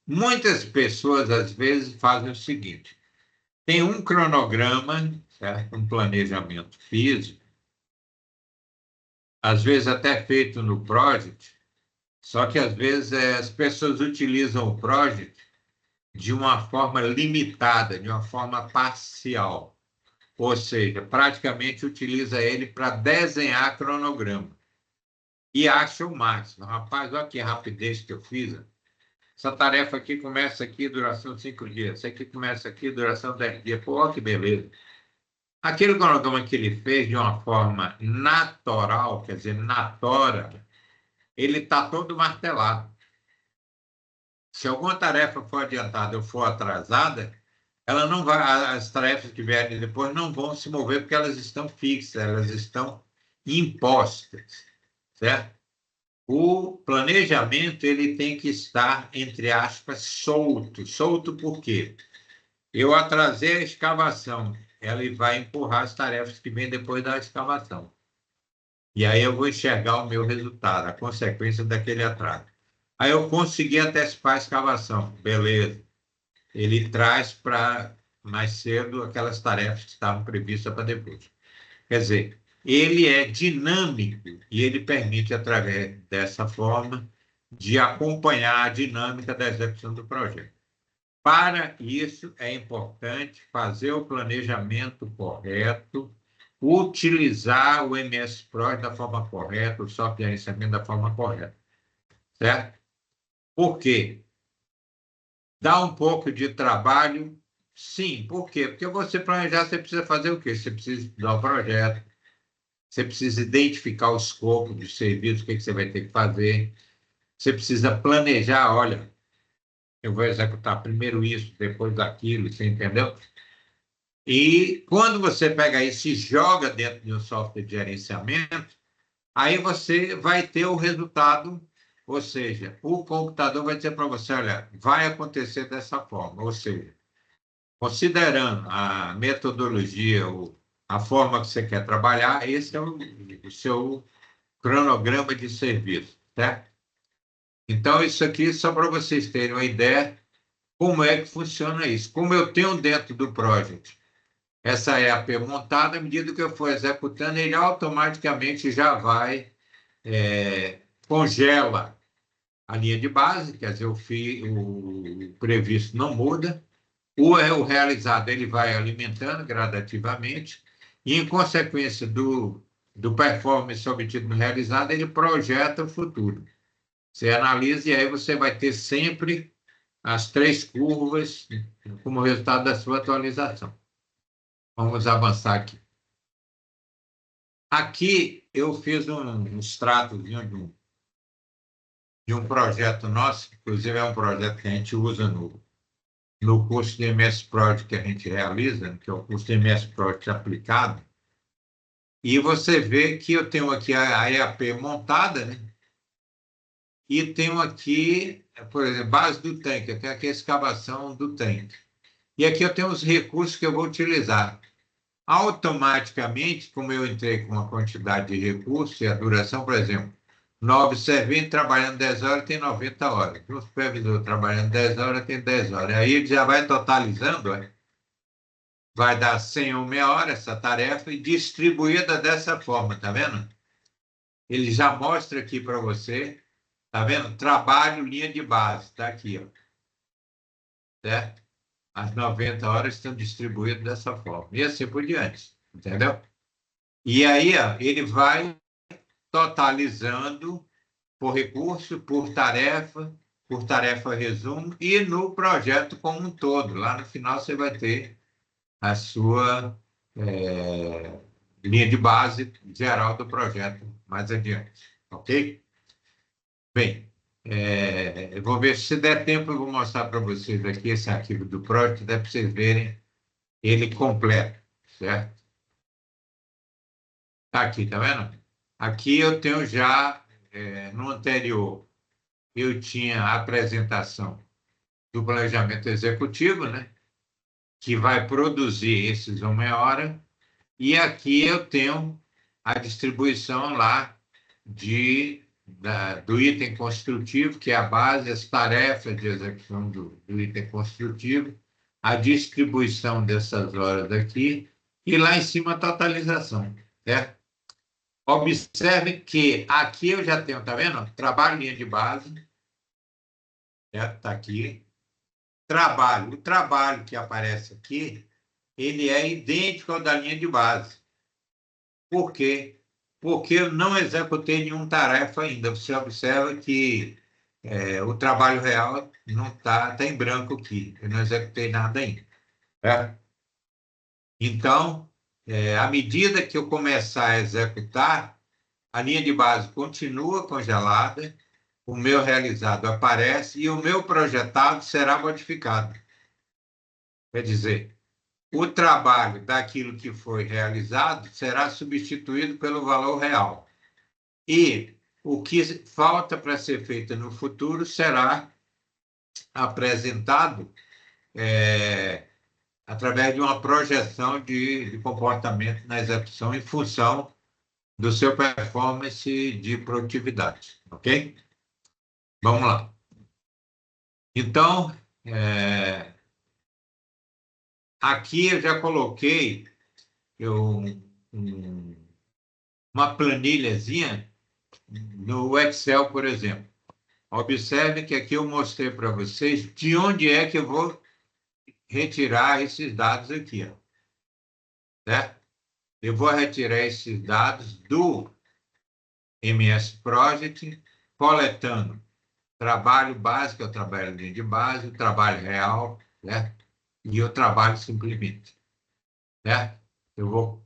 [SPEAKER 1] Muitas pessoas, às vezes, fazem o seguinte: tem um cronograma, certo? Um planejamento físico, às vezes até feito no Project, só que, às vezes, as pessoas utilizam o Project de uma forma limitada, de uma forma parcial. Ou seja, praticamente utiliza ele para desenhar cronograma. E acha o máximo. Rapaz, olha que rapidez que eu fiz. Essa tarefa aqui começa aqui, duração 5 dias. Essa aqui começa aqui, duração 10 dias. Pô, olha que beleza. Aquele cronograma que ele fez de uma forma natural, quer dizer, natora, ele está todo martelado. Se alguma tarefa for adiantada ou for atrasada, ela não vai, as tarefas que vierem depois não vão se mover porque elas estão fixas, elas estão impostas, certo? O planejamento ele tem que estar, entre aspas, solto. Solto por quê? Eu atrasei a escavação, ela vai empurrar as tarefas que vêm depois da escavação. E aí eu vou enxergar o meu resultado, a consequência daquele atraso. Aí eu consegui antecipar a escavação, beleza. Ele traz para mais cedo aquelas tarefas que estavam previstas para depois. Quer dizer, ele é dinâmico e ele permite, através dessa forma, de acompanhar a dinâmica da execução do projeto. Para isso, é importante fazer o planejamento correto, utilizar o MS Project da forma correta, o software de gerenciamento da forma correta, certo? Por quê? Dá um pouco de trabalho, sim. Por quê? Porque você planejar, você precisa fazer o quê? Você precisa estudar o projeto, você precisa identificar o escopo do serviço, o que você vai ter que fazer. Você precisa planejar, olha, eu vou executar primeiro isso, depois aquilo, você entendeu? E quando você pega isso e joga dentro de um software de gerenciamento, aí você vai ter o resultado, ou seja, o computador vai dizer para você, olha, vai acontecer dessa forma, ou seja, considerando a metodologia, a forma que você quer trabalhar, esse é o seu cronograma de serviço, certo? Então, isso aqui, só para vocês terem uma ideia, como é que funciona isso. Como eu tenho dentro do project essa EAP montada, à medida que eu for executando, ele automaticamente já vai, congela a linha de base, quer dizer, o previsto não muda, o realizado ele vai alimentando gradativamente, e em consequência do performance obtido no realizado, ele projeta o futuro. Você analisa e aí você vai ter sempre as três curvas como resultado da sua atualização. Vamos avançar aqui. Aqui eu fiz um extrato de um projeto nosso, que inclusive é um projeto que a gente usa no curso de MS Project que a gente realiza, que é o curso de MS Project aplicado, e você vê que eu tenho aqui a EAP montada, né? E tenho aqui, por exemplo, base do tanque, eu tenho aqui a escavação do tanque. E aqui eu tenho os recursos que eu vou utilizar. Automaticamente, como eu entrei com uma quantidade de recursos e a duração, por exemplo, 9 serventes trabalhando 10 horas tem 90 horas. Um supervisor trabalhando 10 horas tem 10 horas. Aí ele já vai totalizando, vai dar 100 ou meia hora essa tarefa e distribuída dessa forma, tá vendo? Ele já mostra aqui para você, tá vendo? Trabalho, linha de base, tá aqui, ó. Certo? As 90 horas estão distribuídas dessa forma. E assim por diante, entendeu? E aí, ó, ele vai totalizando por recurso, por tarefa resumo, e no projeto como um todo. Lá no final você vai ter a sua linha de base geral do projeto mais adiante. Ok? Bem, eu vou ver se der tempo, eu vou mostrar para vocês aqui esse arquivo do projeto, dá para vocês verem ele completo, certo? Está aqui, tá vendo? Aqui eu tenho já, no anterior, eu tinha a apresentação do planejamento executivo, né? Que vai produzir esses uma meia hora, e aqui eu tenho a distribuição lá do item construtivo, que é a base, as tarefas de execução do item construtivo, a distribuição dessas horas aqui, e lá em cima a totalização, certo? Observe que aqui eu já tenho, tá vendo? Trabalho linha de base, certo? Está aqui. Trabalho. O trabalho que aparece aqui, ele é idêntico ao da linha de base. Por quê? Porque eu não executei nenhuma tarefa ainda. Você observa que o trabalho real não tá em branco aqui. Eu não executei nada ainda. Certo? Então, à medida que eu começar a executar, a linha de base continua congelada, o meu realizado aparece e o meu projetado será modificado. Quer dizer, o trabalho daquilo que foi realizado será substituído pelo valor real. E o que falta para ser feito no futuro será apresentado através de uma projeção de comportamento na execução em função do seu performance de produtividade. Ok? Vamos lá. Então, aqui eu já coloquei uma planilhazinha no Excel, por exemplo. Observe que aqui eu mostrei para vocês de onde é que eu vou retirar esses dados aqui, ó. Certo? Eu vou retirar esses dados do MS Project, coletando trabalho básico, o trabalho de base, o trabalho real, certo? E o trabalho simplesmente, certo? Eu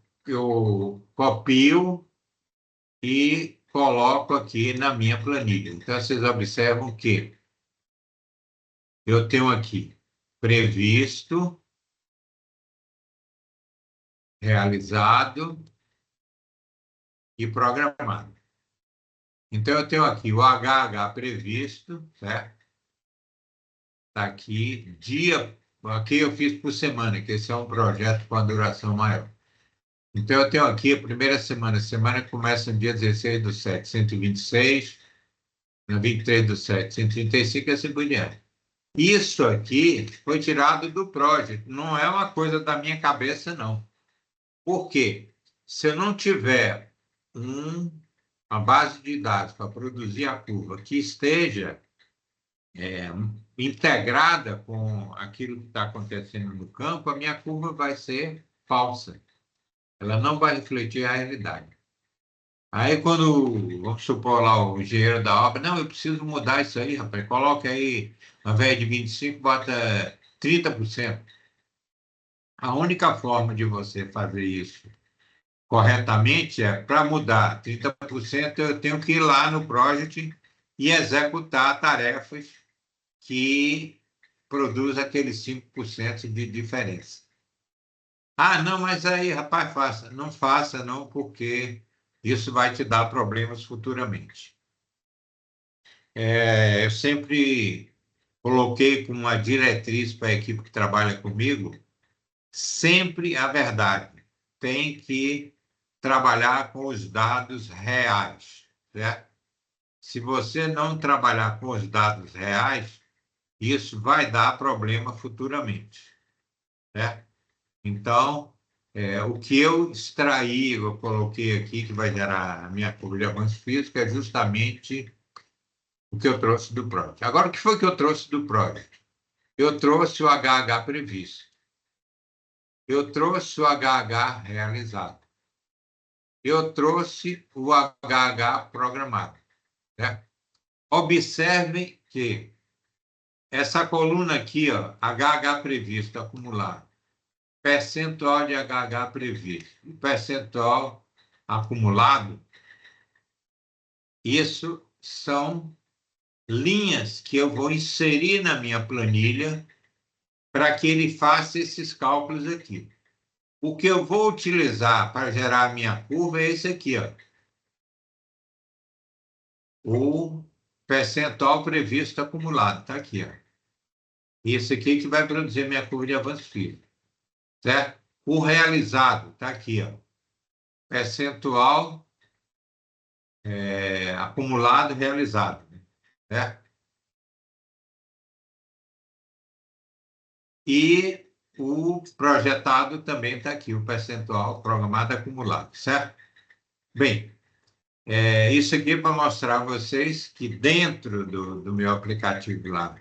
[SPEAKER 1] copio e coloco aqui na minha planilha. Então, vocês observam que eu tenho aqui previsto, realizado e programado. Então, eu tenho aqui o HH previsto, certo? Está aqui, dia aqui eu fiz por semana, que esse é um projeto com a duração maior. Então, eu tenho aqui a primeira semana. A semana começa no dia 16 do 7, 126, no 23 do 7, 135 e assim por diante. Isso aqui foi tirado do projeto, não é uma coisa da minha cabeça, não. Por quê? Se eu não tiver uma base de dados para produzir a curva que esteja integrada com aquilo que está acontecendo no campo, a minha curva vai ser falsa. Ela não vai refletir a realidade. Aí, quando, vamos supor lá, o engenheiro da obra, não, eu preciso mudar isso aí, rapaz, coloque aí, ao invés de 25, bota 30%. A única forma de você fazer isso corretamente é, para mudar 30%, eu tenho que ir lá no project e executar tarefas que produzem aqueles 5% de diferença. Ah, não, mas aí, rapaz, faça. Não faça, não, porque isso vai te dar problemas futuramente. Eu sempre coloquei como uma diretriz para a equipe que trabalha comigo, sempre a verdade. Tem que trabalhar com os dados reais, certo? Se você não trabalhar com os dados reais, isso vai dar problema futuramente, certo? Então, o que eu extraí, eu coloquei aqui, que vai gerar a minha curva de avanço físico, é justamente o que eu trouxe do Project. Agora, o que foi que eu trouxe do Project? Eu trouxe o HH previsto. Eu trouxe o HH realizado. Eu trouxe o HH programado. Né? Observem que essa coluna aqui, ó, HH previsto acumulado, percentual de HH previsto, percentual acumulado, isso são linhas que eu vou inserir na minha planilha para que ele faça esses cálculos aqui. O que eu vou utilizar para gerar a minha curva é esse aqui, ó. O percentual previsto acumulado, está aqui, ó. Esse aqui que vai produzir minha curva de avanço físico, certo? O realizado, está aqui, ó. Percentual acumulado realizado, certo? E o projetado também está aqui, o percentual programado acumulado, certo? Bem, isso aqui é para mostrar a vocês que dentro do meu aplicativo lá,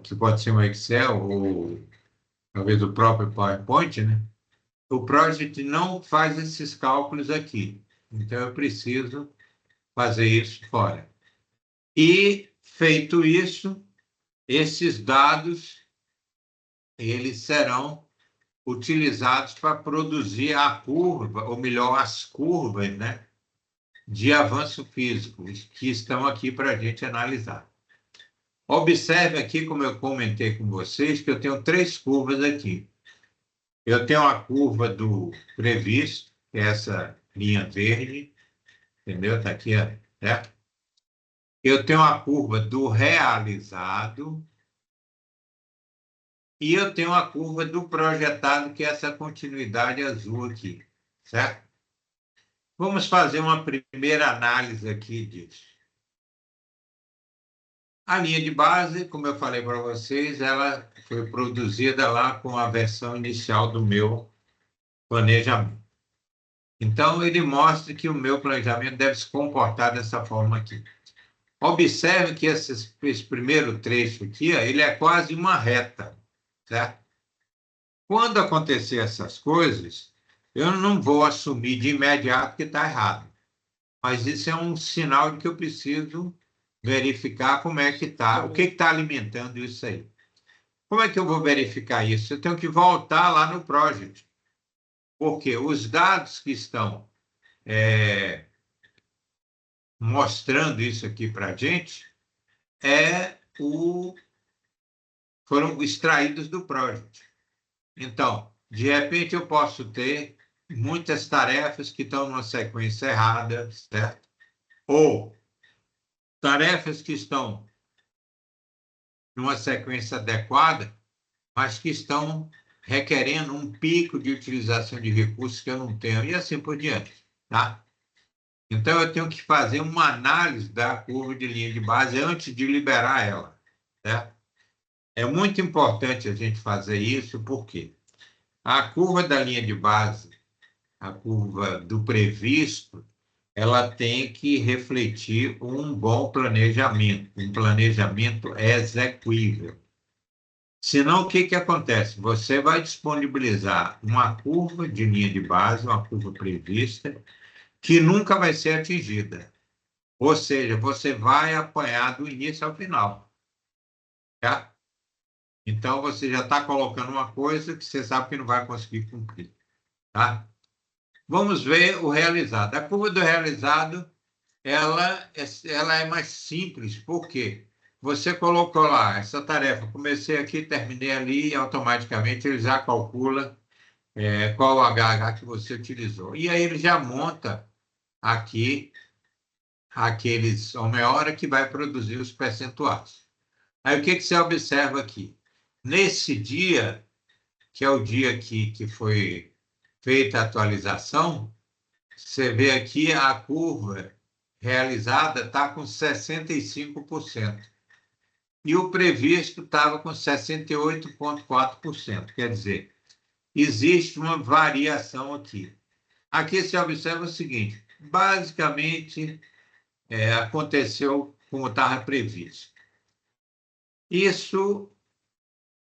[SPEAKER 1] que pode ser um Excel ou talvez o próprio PowerPoint, né? O Project não faz esses cálculos aqui. Então, eu preciso fazer isso fora. E, feito isso, esses dados, eles serão utilizados para produzir a curva, ou melhor, as curvas, né, de avanço físico, que estão aqui para a gente analisar. Observe aqui, como eu comentei com vocês, que eu tenho três curvas aqui. Eu tenho a curva do previsto, que é essa linha verde, entendeu? Está aqui, certo? Eu tenho a curva do realizado e eu tenho a curva do projetado, que é essa continuidade azul aqui, certo? Vamos fazer uma primeira análise aqui disso. A linha de base, como eu falei para vocês, ela foi produzida lá com a versão inicial do meu planejamento. Então, ele mostra que o meu planejamento deve se comportar dessa forma aqui. Observe que esse primeiro trecho aqui, ele é quase uma reta, certo? Quando acontecer essas coisas, eu não vou assumir de imediato que está errado, mas isso é um sinal de que eu preciso verificar como é que está, o que está alimentando isso aí. Como é que eu vou verificar isso? Eu tenho que voltar lá no project, porque os dados que estão mostrando isso aqui para a gente foram extraídos do project. Então, de repente, eu posso ter muitas tarefas que estão numa sequência errada, certo? Ou tarefas que estão numa sequência adequada, mas que estão requerendo um pico de utilização de recursos que eu não tenho, e assim por diante, tá? Então, eu tenho que fazer uma análise da curva de linha de base antes de liberar ela, né? É muito importante a gente fazer isso, porque a curva da linha de base, a curva do previsto, ela tem que refletir um bom planejamento, um planejamento execuível. Senão, o que que acontece? Você vai disponibilizar uma curva de linha de base, uma curva prevista, que nunca vai ser atingida. Ou seja, você vai apanhar do início ao final, tá? Então, você já está colocando uma coisa que você sabe que não vai conseguir cumprir, tá? Vamos ver o realizado. A curva do realizado, ela é mais simples, por quê? Você colocou lá essa tarefa, comecei aqui, terminei ali, e automaticamente ele já calcula qual o HH que você utilizou. E aí ele já monta aqui aqueles homem-hora que vai produzir os percentuais. Aí o que que você observa aqui? Nesse dia, que é o dia que foi feita a atualização, você vê aqui a curva realizada está com 65%. E o previsto estava com 68,4%. Quer dizer, existe uma variação aqui. Aqui se observa o seguinte: basicamente aconteceu como estava previsto. Isso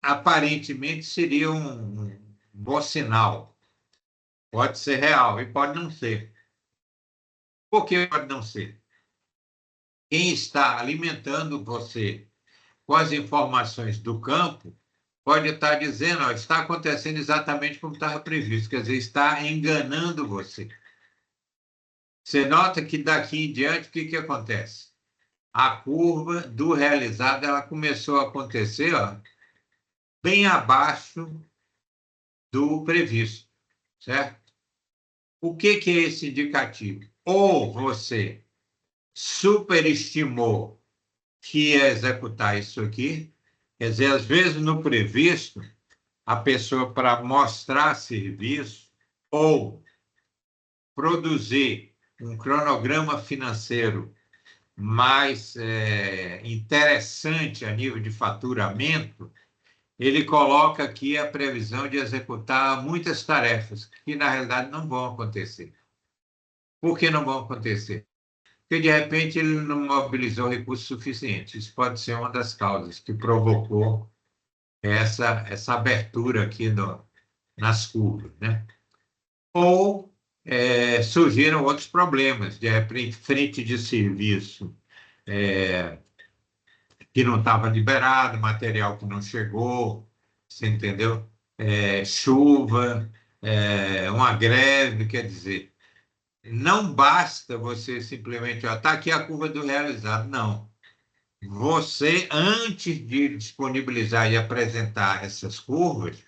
[SPEAKER 1] aparentemente seria um bom sinal. Pode ser real e pode não ser. Por que pode não ser? Quem está alimentando você com as informações do campo pode estar dizendo, ó, está acontecendo exatamente como estava previsto, quer dizer, está enganando você. Você nota que daqui em diante, o que que acontece? A curva do realizado ela começou a acontecer, ó, bem abaixo do previsto, certo? O que que é esse indicativo? Ou você superestimou que ia executar isso aqui, quer dizer, às vezes no previsto, a pessoa para mostrar serviço ou produzir um cronograma financeiro mais interessante a nível de faturamento, ele coloca aqui a previsão de executar muitas tarefas que, na realidade, não vão acontecer. Por que não vão acontecer? Porque, de repente, ele não mobilizou recursos suficientes. Isso pode ser uma das causas que provocou essa abertura aqui nas curvas, né? Ou surgiram outros problemas, de repente, frente de serviço que não estava liberado, material que não chegou, você entendeu? Chuva, uma greve, quer dizer, não basta você simplesmente, está aqui a curva do realizado, não. Você, antes de disponibilizar e apresentar essas curvas,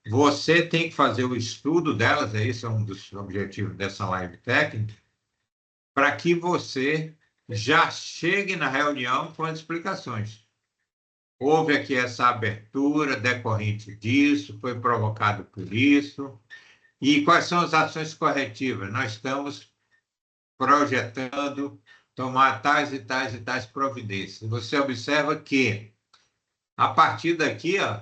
[SPEAKER 1] você tem que fazer o estudo delas, esse é um dos objetivos dessa live técnica, para que você já chegue na reunião com as explicações. Houve aqui essa abertura decorrente disso, foi provocado por isso. E quais são as ações corretivas? Nós estamos projetando tomar tais e tais e tais providências. Você observa que, a partir daqui, ó,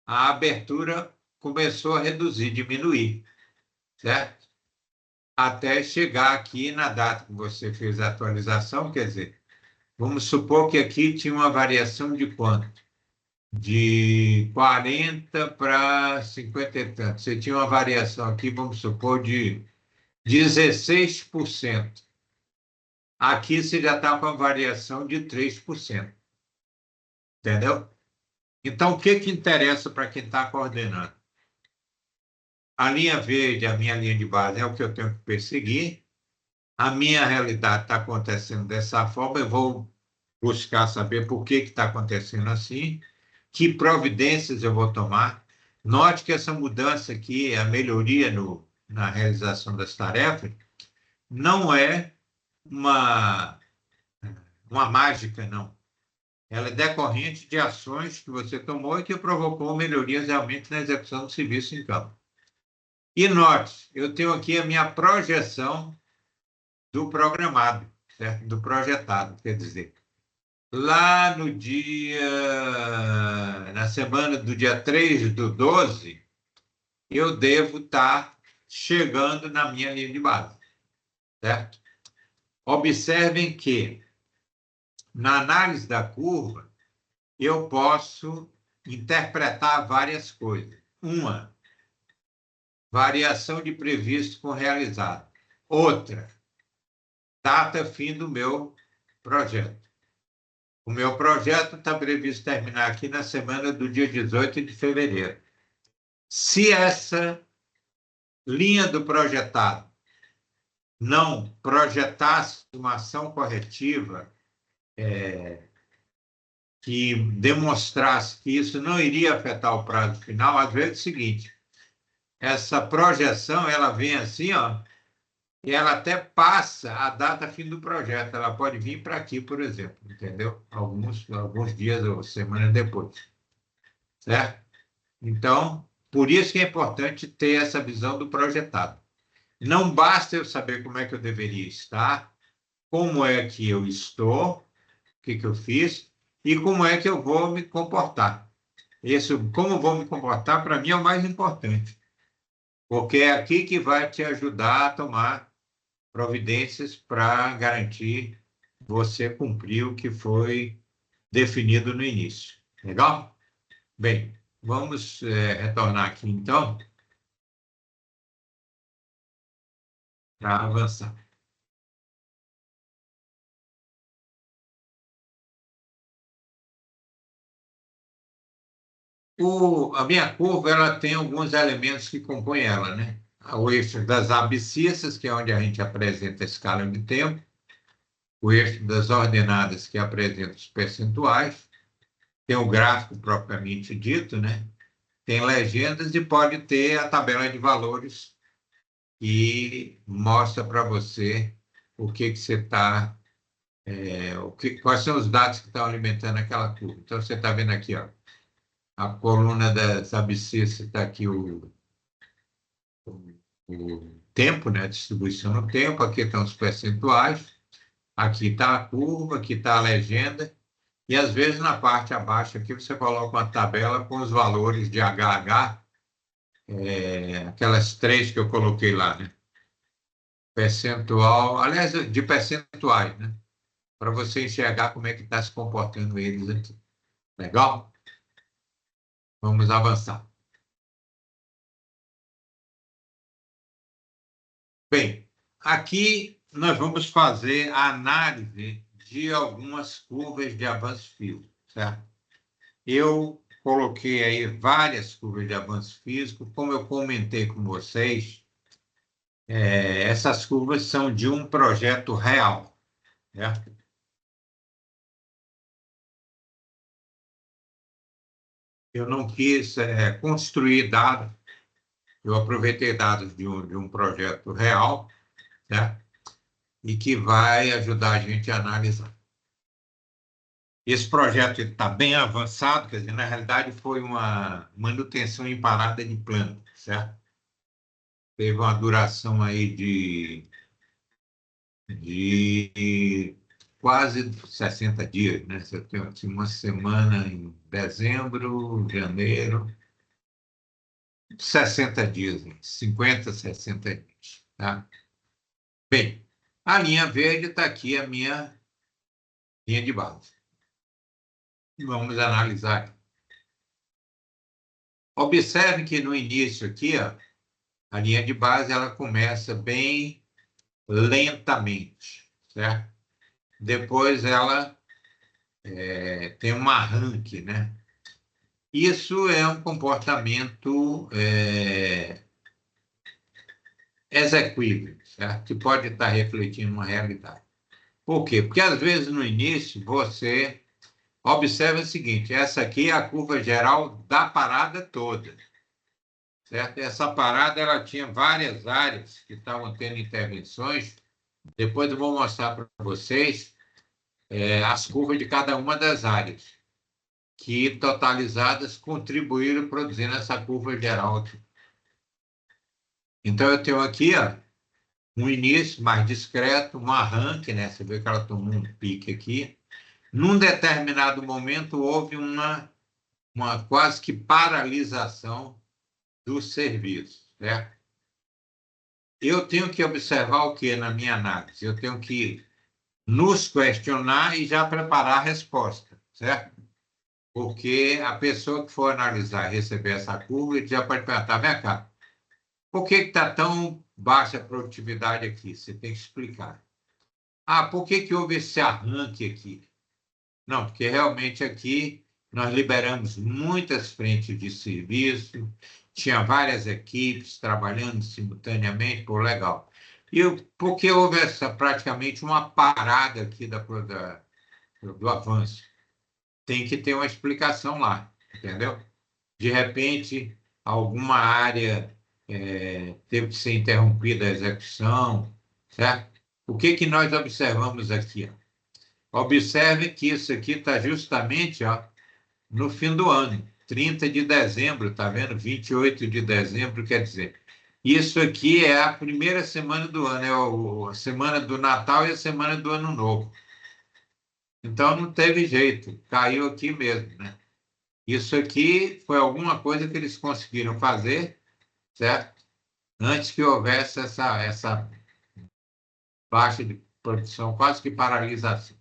[SPEAKER 1] a abertura começou a reduzir, diminuir, certo? Até chegar aqui na data que você fez a atualização, quer dizer, vamos supor que aqui tinha uma variação de quanto? De 40 para 50 e tanto. Você tinha uma variação aqui, vamos supor, de 16%. Aqui você já está com a variação de 3%. Entendeu? Então, o que que interessa para quem está coordenando? A linha verde, a minha linha de base, é o que eu tenho que perseguir. A minha realidade está acontecendo dessa forma, eu vou buscar saber por que está acontecendo assim, que providências eu vou tomar. Note que essa mudança aqui, a melhoria na realização das tarefas, não é uma mágica, não. ela é decorrente de ações que você tomou e que provocou melhorias realmente na execução do serviço em campo. E note, eu tenho aqui a minha projeção do programado, certo? Do projetado, quer dizer, lá no na semana do dia 3/12, eu devo estar chegando na minha linha de base, certo? Observem que, na análise da curva, eu posso interpretar várias coisas. Uma, variação de previsto com realizado. Outra, data fim do meu projeto. O meu projeto está previsto terminar aqui na semana do dia 18 de fevereiro. Se essa linha do projetado não projetasse uma ação corretiva que demonstrasse que isso não iria afetar o prazo final, às vezes é o seguinte, essa projeção ela vem assim, ó, e ela até passa a data fim do projeto. Ela pode vir para aqui, por exemplo, entendeu? Alguns dias ou semanas depois, certo? Então, por isso que é importante ter essa visão do projetado. Não basta eu saber como é que eu deveria estar, como é que eu estou, o que eu fiz e como é que eu vou me comportar. Isso, como vou me comportar, para mim é o mais importante, porque é aqui que vai te ajudar a tomar providências para garantir você cumprir o que foi definido no início. Legal? Bem, vamos retornar aqui então para avançar. A minha curva ela tem alguns elementos que compõem ela, né? O eixo das abscissas, que é onde a gente apresenta a escala de tempo, o eixo das ordenadas, que apresenta os percentuais, tem o gráfico propriamente dito, né? Tem legendas e pode ter a tabela de valores que mostra para você o que você está, quais são os dados que estão alimentando aquela curva. Então, você está vendo aqui, ó, a coluna das abscissas está aqui o tempo, né, a distribuição no tempo, aqui estão os percentuais, aqui está a curva, aqui está a legenda, e às vezes na parte abaixo aqui você coloca uma tabela com os valores de HH, aquelas três que eu coloquei lá, né? Percentual, aliás, de percentuais, né? Para você enxergar como é que está se comportando eles aqui. Legal? Vamos avançar. Bem, aqui nós vamos fazer a análise de algumas curvas de avanço físico, certo? Eu coloquei aí várias curvas de avanço físico, como eu comentei com vocês, essas curvas são de um projeto real, certo? Eu não quis construir dados, eu aproveitei dados de um projeto real, certo? E que vai ajudar a gente a analisar. Esse projeto está bem avançado, quer dizer, na realidade foi uma manutenção em parada de planta, certo? Teve uma duração aí de quase 60 dias, né? Você tem assim, uma semana em dezembro, janeiro, 60 dias, 50, 60 dias, tá? Bem, a linha verde está aqui, a minha linha de base. Vamos analisar. Observe que no início aqui, ó, a linha de base ela começa bem lentamente, certo? Depois ela tem um arranque, né? Isso é um comportamento exequível, certo? Que pode estar refletindo uma realidade. Por quê? Porque às vezes no início você observa o seguinte: essa aqui é a curva geral da parada toda, certo? Essa parada ela tinha várias áreas que estavam tendo intervenções. Depois eu vou mostrar para vocês as curvas de cada uma das áreas, que totalizadas contribuíram produzindo essa curva geral aqui. Então, eu tenho aqui um início mais discreto, um arranque, né? Você vê que ela tomou um pique aqui. Num determinado momento, houve uma quase que paralisação do serviço, certo? Eu tenho que observar o que na minha análise? Eu tenho que nos questionar e já preparar a resposta, certo? Porque a pessoa que for analisar e receber essa curva, ele já pode perguntar, vem cá, por que está tão baixa a produtividade aqui? Você tem que explicar. Ah, por que houve esse arranque aqui? Não, porque realmente aqui nós liberamos muitas frentes de serviço, tinha várias equipes trabalhando simultaneamente, por legal. E porque houve praticamente uma parada aqui do avanço? Tem que ter uma explicação lá, entendeu? De repente, alguma área teve que ser interrompida a execução, certo? O que nós observamos aqui? Observe que isso aqui está justamente no fim do ano, 30 de dezembro, está vendo? 28 de dezembro, quer dizer, isso aqui é a primeira semana do ano, a semana do Natal e a semana do Ano Novo. Então, não teve jeito, caiu aqui mesmo, né? Isso aqui foi alguma coisa que eles conseguiram fazer, certo? Antes que houvesse essa baixa de produção, quase que paralisação.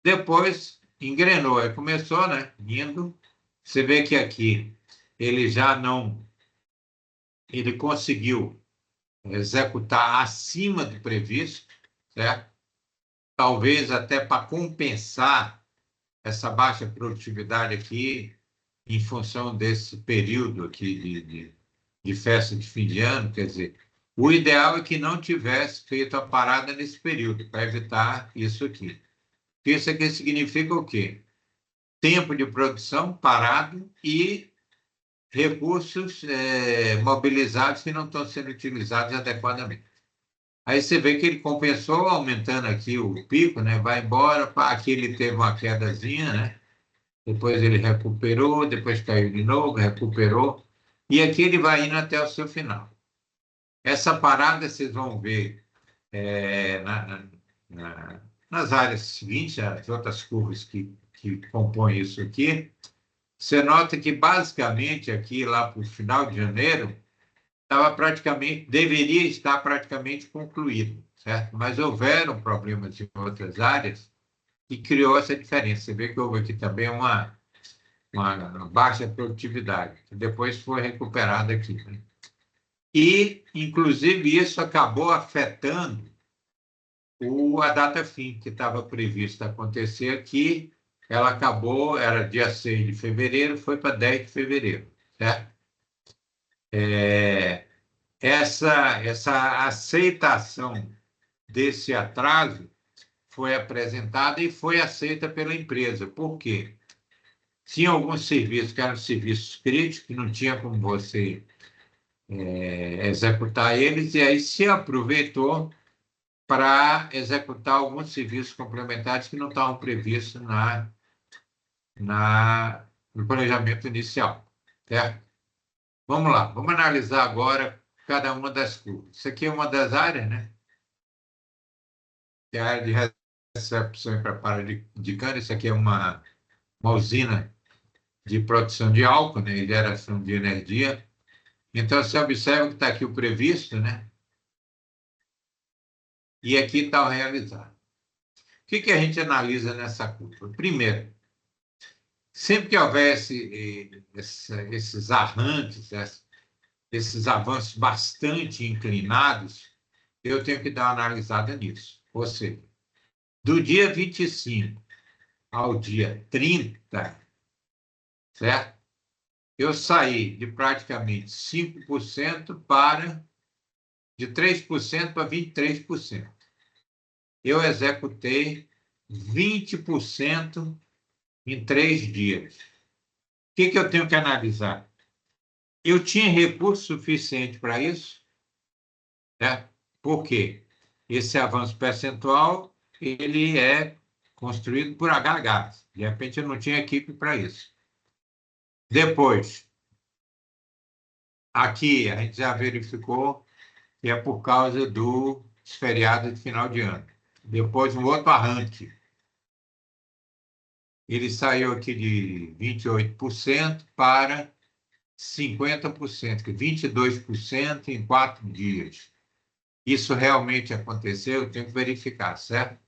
[SPEAKER 1] Depois engrenou, aí começou, né? Indo. Você vê que aqui ele já não. Ele conseguiu executar acima do previsto, certo? Talvez até para compensar essa baixa produtividade aqui, em função desse período aqui de festa de fim de ano, quer dizer, o ideal é que não tivesse feito a parada nesse período, para evitar isso aqui. Isso aqui significa o quê? Tempo de produção parado e recursos mobilizados que não estão sendo utilizados adequadamente. Aí você vê que ele compensou aumentando aqui o pico, né? Vai embora, aqui ele teve uma quedazinha, né? Depois ele recuperou, depois caiu de novo, recuperou, e aqui ele vai indo até o seu final. Essa parada vocês vão ver nas áreas seguintes, as outras curvas que compõem isso aqui. Você nota que, basicamente, aqui lá para o final de janeiro, deveria estar praticamente concluído, certo? Mas houveram problemas em outras áreas que criou essa diferença. Você vê que houve aqui também uma baixa produtividade, que depois foi recuperada aqui, né? E, inclusive, isso acabou afetando a data fim que estava prevista acontecer aqui. Ela acabou, era dia 6 de fevereiro, foi para 10 de fevereiro, certo? Essa aceitação desse atraso foi apresentada e foi aceita pela empresa. Por quê? Tinha alguns serviços que eram serviços críticos, que não tinha como você executar eles, e aí se aproveitou para executar alguns serviços complementares que não estavam previstos no planejamento inicial, certo? Vamos lá, vamos analisar agora cada uma das curvas. Isso aqui é uma das áreas, né? Que é a área de recepção e preparo de cana. Isso aqui é uma usina de produção de álcool, né? E geração de energia. Então, você observa que está aqui o previsto, né? E aqui está o realizado. O que a gente analisa nessa curva? Primeiro, sempre que houvesse esses arranques, esses avanços bastante inclinados, eu tenho que dar uma analisada nisso. Ou seja, do dia 25 ao dia 30, certo? Eu saí de praticamente 5% de 3% para 23%. Eu executei 20% em 3 dias. O que eu tenho que analisar? Eu tinha recurso suficiente para isso, né? Por quê? Esse avanço percentual ele é construído por HH. De repente, eu não tinha equipe para isso. Depois, aqui, a gente já verificou que é por causa do feriado de final de ano. Depois, um outro arranque. Ele saiu aqui de 28% para 50%, que 22% em 4 dias. Isso realmente aconteceu? Eu tenho que verificar, certo?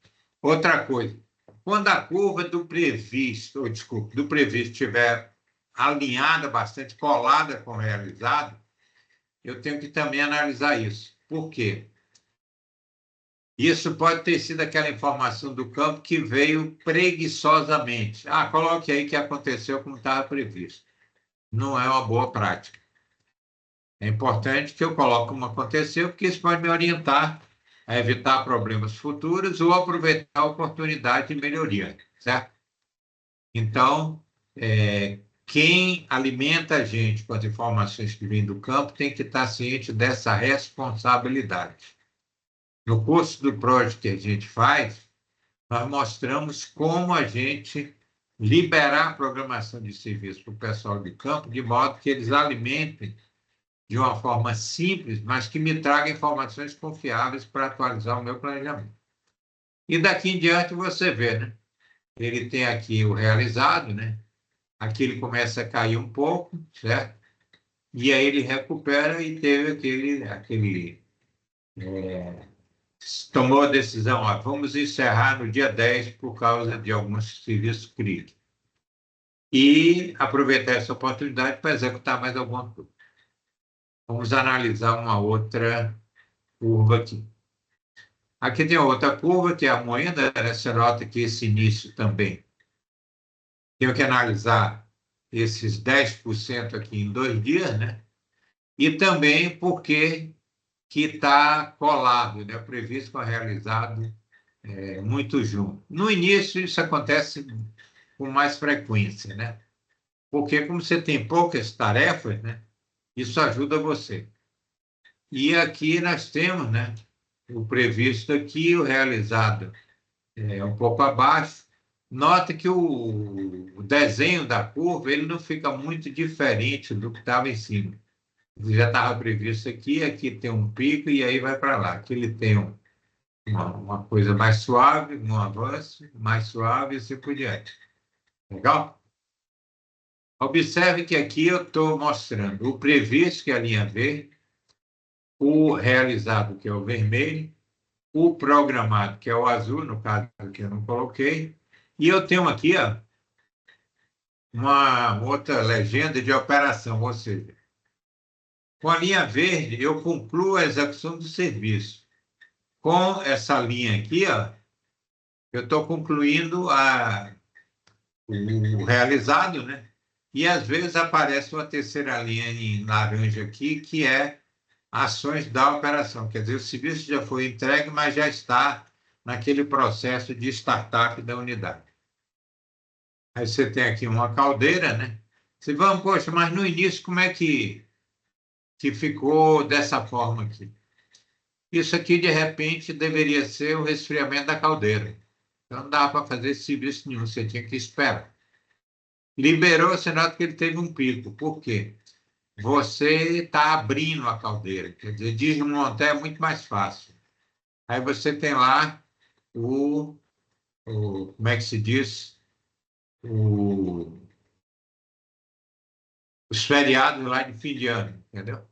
[SPEAKER 1] Outra coisa, quando a curva do previsto, ou, desculpe, do previsto estiver alinhada, bastante colada com o realizado, eu tenho que também analisar isso. Por quê? Isso pode ter sido aquela informação do campo que veio preguiçosamente. Ah, coloque aí que aconteceu como estava previsto. Não é uma boa prática. É importante que eu coloque como aconteceu, porque isso pode me orientar a evitar problemas futuros ou aproveitar a oportunidade de melhoria, certo? Então, quem alimenta a gente com as informações que vêm do campo tem que estar ciente dessa responsabilidade. No curso do Project que a gente faz, nós mostramos como a gente liberar a programação de serviço para o pessoal de campo, de modo que eles alimentem de uma forma simples, mas que me traga informações confiáveis para atualizar o meu planejamento. E daqui em diante você vê, né? Ele tem aqui o realizado, né? Aqui ele começa a cair um pouco, certo? E aí ele recupera e teve aquele tomou a decisão, ó, vamos encerrar no dia 10 por causa de alguns serviços críticos. E aproveitar essa oportunidade para executar mais alguma coisa. Vamos analisar uma outra curva aqui. Aqui tem outra curva, que é a moeda, né? Você nota que esse início também. Tenho que analisar esses 10% aqui em 2 dias, né? E também porque que está colado, né? Previsto com realizado muito junto. No início, isso acontece com mais frequência, né? Porque como você tem poucas tarefas, né? Isso ajuda você. E aqui nós temos, né? O previsto aqui, o realizado é um pouco abaixo. Nota que o desenho da curva ele não fica muito diferente do que estava em cima. Ele já estava previsto aqui, aqui tem um pico e aí vai para lá. Aqui ele tem uma coisa mais suave, um avanço, mais suave e assim por diante. Legal? Observe que aqui eu estou mostrando o previsto, que é a linha verde, o realizado, que é o vermelho, o programado, que é o azul, no caso que eu não coloquei, e eu tenho aqui ó, uma outra legenda de operação, ou seja, com a linha verde eu concluo a execução do serviço. Com essa linha aqui, ó, eu estou concluindo o realizado, né? E às vezes aparece uma terceira linha em laranja aqui, que é ações da operação. Quer dizer, o serviço já foi entregue, mas já está naquele processo de startup da unidade. Aí você tem aqui uma caldeira, né? Você vai, poxa, mas no início como é que ficou dessa forma aqui? Isso aqui, de repente, deveria ser o resfriamento da caldeira. Então, não dava para fazer serviço nenhum, você tinha que esperar. Liberou, você nota que ele teve um pico. Por quê? Você está abrindo a caldeira, quer dizer, desmontar é muito mais fácil. Aí você tem lá como é que se diz? Os feriados lá de fim de ano, entendeu?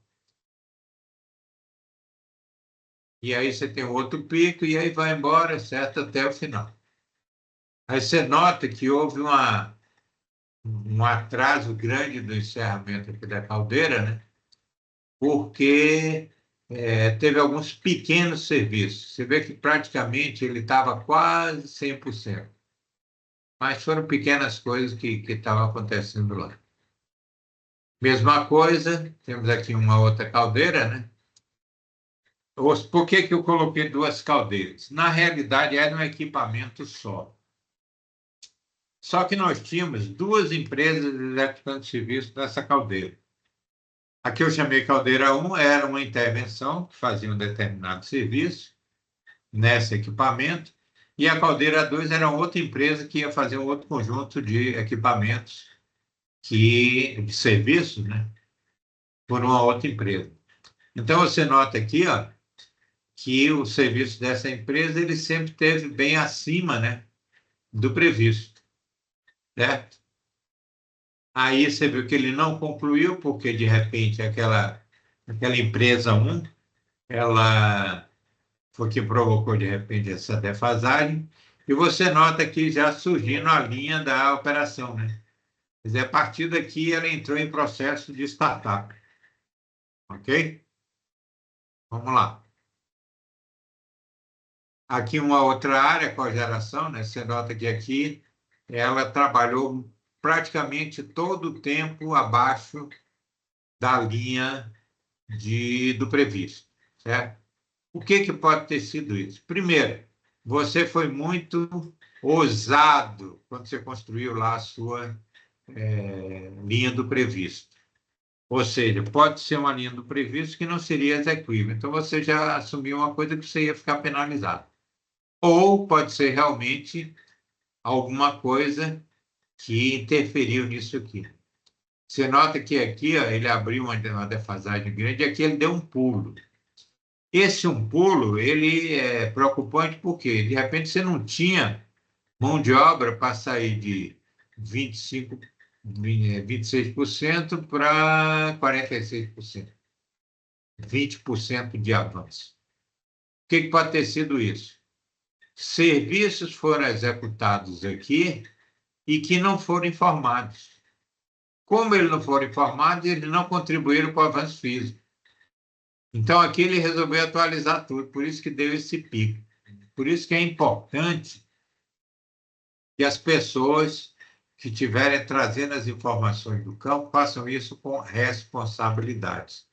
[SPEAKER 1] E aí você tem outro pico e aí vai embora, certo, até o final. Aí você nota que houve um atraso grande do encerramento aqui da caldeira, né? Porque teve alguns pequenos serviços. Você vê que praticamente ele estava quase 100%. Mas foram pequenas coisas que estavam acontecendo lá. Mesma coisa, temos aqui uma outra caldeira, né? Por que eu coloquei 2 caldeiras? Na realidade, era um equipamento só. Só que nós tínhamos 2 empresas executando serviço nessa caldeira. A que eu chamei caldeira 1 era uma intervenção que fazia um determinado serviço nesse equipamento, E a Caldeira 2 era outra empresa que ia fazer um outro conjunto de equipamentos de serviços, né, por uma outra empresa. Então, você nota aqui, ó, que o serviço dessa empresa ele sempre esteve bem acima, né, do previsto, certo? Aí você viu que ele não concluiu, porque, de repente, aquela empresa um ela foi que provocou, de repente, essa defasagem, e você nota que já surgindo a linha da operação, né? Quer dizer, a partir daqui ela entrou em processo de startup, ok? Vamos lá. Aqui uma outra área, cogeração, né? Você nota que aqui ela trabalhou praticamente todo o tempo abaixo da linha do previsto, certo? O que pode ter sido isso? Primeiro, você foi muito ousado quando você construiu lá a sua linha do previsto. Ou seja, pode ser uma linha do previsto que não seria execuível. Então, você já assumiu uma coisa que você ia ficar penalizado. Ou pode ser realmente alguma coisa que interferiu nisso aqui. Você nota que aqui ó, ele abriu uma defasagem grande e aqui ele deu um pulo. Esse um pulo, ele é preocupante porque, de repente, você não tinha mão de obra para sair de 25, 26% para 46%, 20% de avanço. O que pode ter sido isso? Serviços foram executados aqui e que não foram informados. Como eles não foram informados, eles não contribuíram para o avanço físico. Então, aqui ele resolveu atualizar tudo, por isso que deu esse pico. Por isso que é importante que as pessoas que estiverem trazendo as informações do campo façam isso com responsabilidade.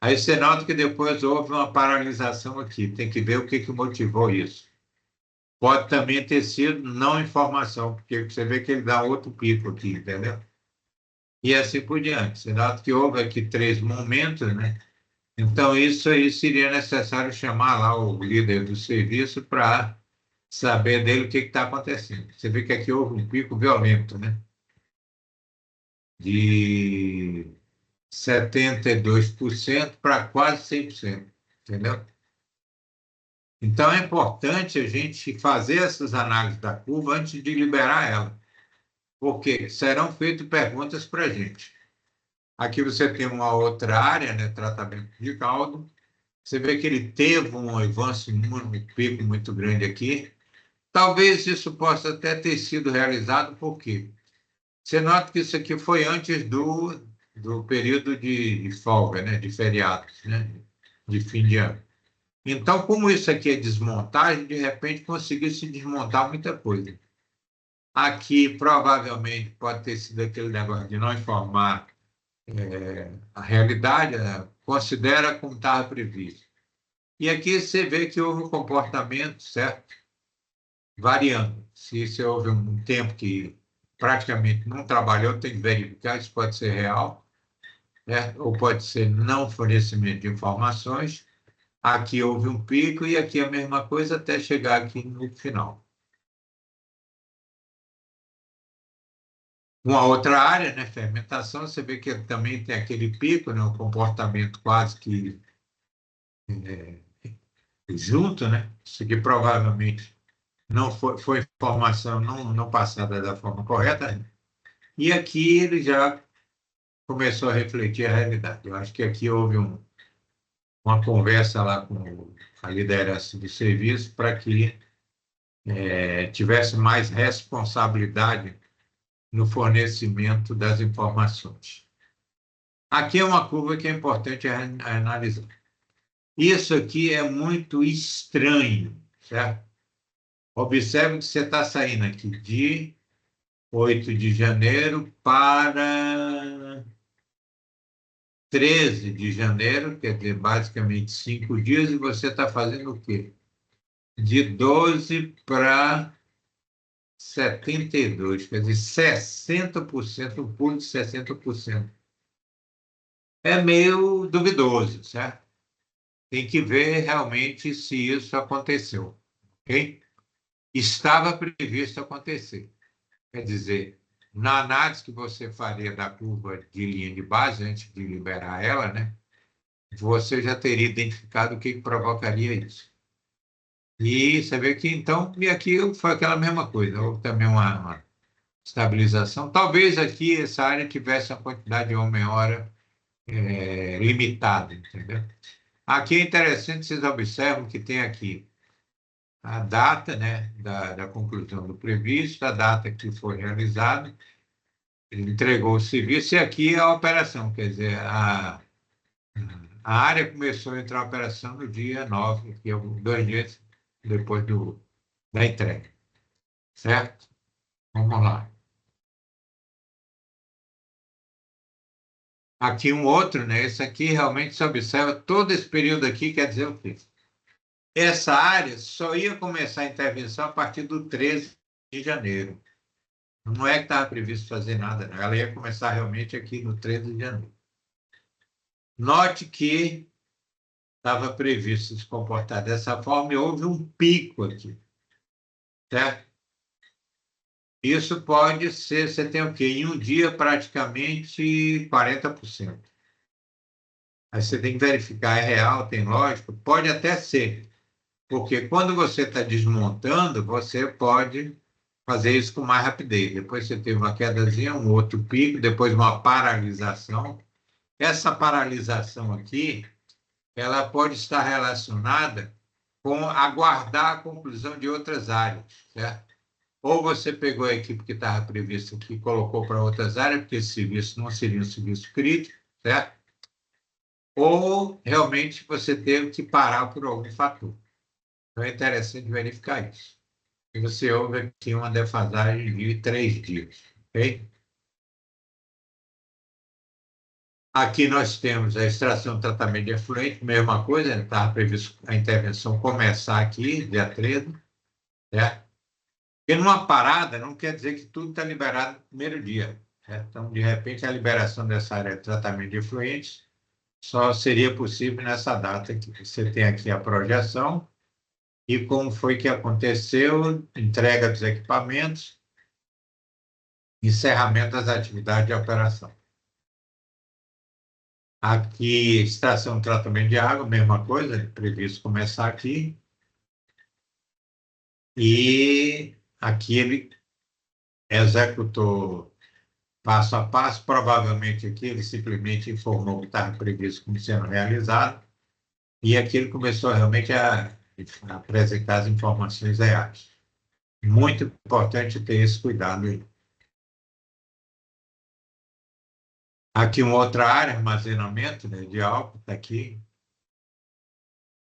[SPEAKER 1] Aí você nota que depois houve uma paralisação aqui, tem que ver o que motivou isso. Pode também ter sido não informação, porque você vê que ele dá outro pico aqui, entendeu? E assim por diante. Você nota que houve aqui 3 momentos, né? Então, isso aí seria necessário chamar lá o líder do serviço para saber dele o que está acontecendo. Você vê que aqui houve um pico violento, né? De 72% para quase 100%, entendeu? Então, é importante a gente fazer essas análises da curva antes de liberar ela, porque serão feitas perguntas para a gente. Aqui você tem uma outra área, né, tratamento de caldo. Você vê que ele teve um avanço, um pico muito grande aqui. Talvez isso possa até ter sido realizado, por quê? Você nota que isso aqui foi antes do período de folga, né, de feriados, né, de fim de ano. Então, como isso aqui é desmontagem, de repente conseguiu se desmontar muita coisa. Aqui, provavelmente, pode ter sido aquele negócio de não informar a realidade, né? Considera como estava previsto. E aqui você vê que houve um comportamento, certo? Variando. Se houve um tempo que praticamente não trabalhou, tem que verificar, isso pode ser real, né? Ou pode ser não fornecimento de informações. Aqui houve um pico e aqui a mesma coisa até chegar aqui no final. Uma outra área, né, fermentação, você vê que também tem aquele pico, né, um comportamento quase que junto, né? Isso aqui provavelmente não foi informação não passada da forma correta, né? E aqui ele já começou a refletir a realidade. Eu acho que aqui houve uma conversa lá com a liderança do serviço para que tivesse mais responsabilidade no fornecimento das informações. Aqui é uma curva que é importante analisar. Isso aqui é muito estranho, certo? Observe que você está saindo aqui de 8 de janeiro para 13 de janeiro, quer dizer, basicamente 5 dias, e você está fazendo o quê? De 12 para 72, quer dizer, 60%, um pulo de 60%. É meio duvidoso, certo? Tem que ver realmente se isso aconteceu, ok? estava previsto acontecer. Quer dizer, na análise que você faria da curva de linha de base, antes de liberar ela, né, você já teria identificado o que provocaria isso. E você vê que, então, e aqui foi aquela mesma coisa, houve também uma estabilização. Talvez aqui essa área tivesse uma quantidade de homem-hora limitada, entendeu? Aqui é interessante, vocês observam que tem aqui a data, né, da conclusão do previsto, a data que foi realizado, ele entregou o serviço, e aqui é a operação, quer dizer, a área começou a entrar em operação no dia 9, que é 2 dias depois da entrega, certo? Vamos lá. Aqui um outro, né? Esse aqui realmente se observa todo esse período aqui, quer dizer o quê? Essa área só ia começar a intervenção a partir do 13 de janeiro. Não é que estava previsto fazer nada, não. Ela ia começar realmente aqui no 13 de janeiro. Note que estava previsto se comportar dessa forma e houve um pico aqui, certo? Isso pode ser, você tem o quê? Em um dia, praticamente 40%. Aí você tem que verificar, é real, tem lógica? Pode até ser, porque quando você está desmontando, você pode fazer isso com mais rapidez. Depois você teve uma quedazinha, um outro pico, depois uma paralisação. Essa paralisação aqui, ela pode estar relacionada com aguardar a conclusão de outras áreas, certo? Ou você pegou a equipe que estava prevista aqui e colocou para outras áreas, porque esse serviço não seria um serviço crítico, certo? Ou realmente você teve que parar por algum fator. Então é interessante verificar isso. E você houve aqui uma defasagem de 3 dias, ok? Aqui nós temos a extração e tratamento de efluente, mesma coisa, estava previsto a intervenção começar aqui, dia 13, certo? Porque numa parada não quer dizer que tudo está liberado no primeiro dia, certo? Então, de repente, a liberação dessa área de tratamento de efluentes só seria possível nessa data que você tem aqui a projeção e como foi que aconteceu, entrega dos equipamentos, encerramento das atividades de operação. Aqui, extração e tratamento de água, mesma coisa, previsto começar aqui. E aqui ele executou passo a passo, provavelmente aqui ele simplesmente informou que estava previsto como sendo realizado, e aqui ele começou realmente a apresentar as informações reais. Muito importante ter esse cuidado aí. Aqui uma outra área, armazenamento, né, de álcool, está aqui,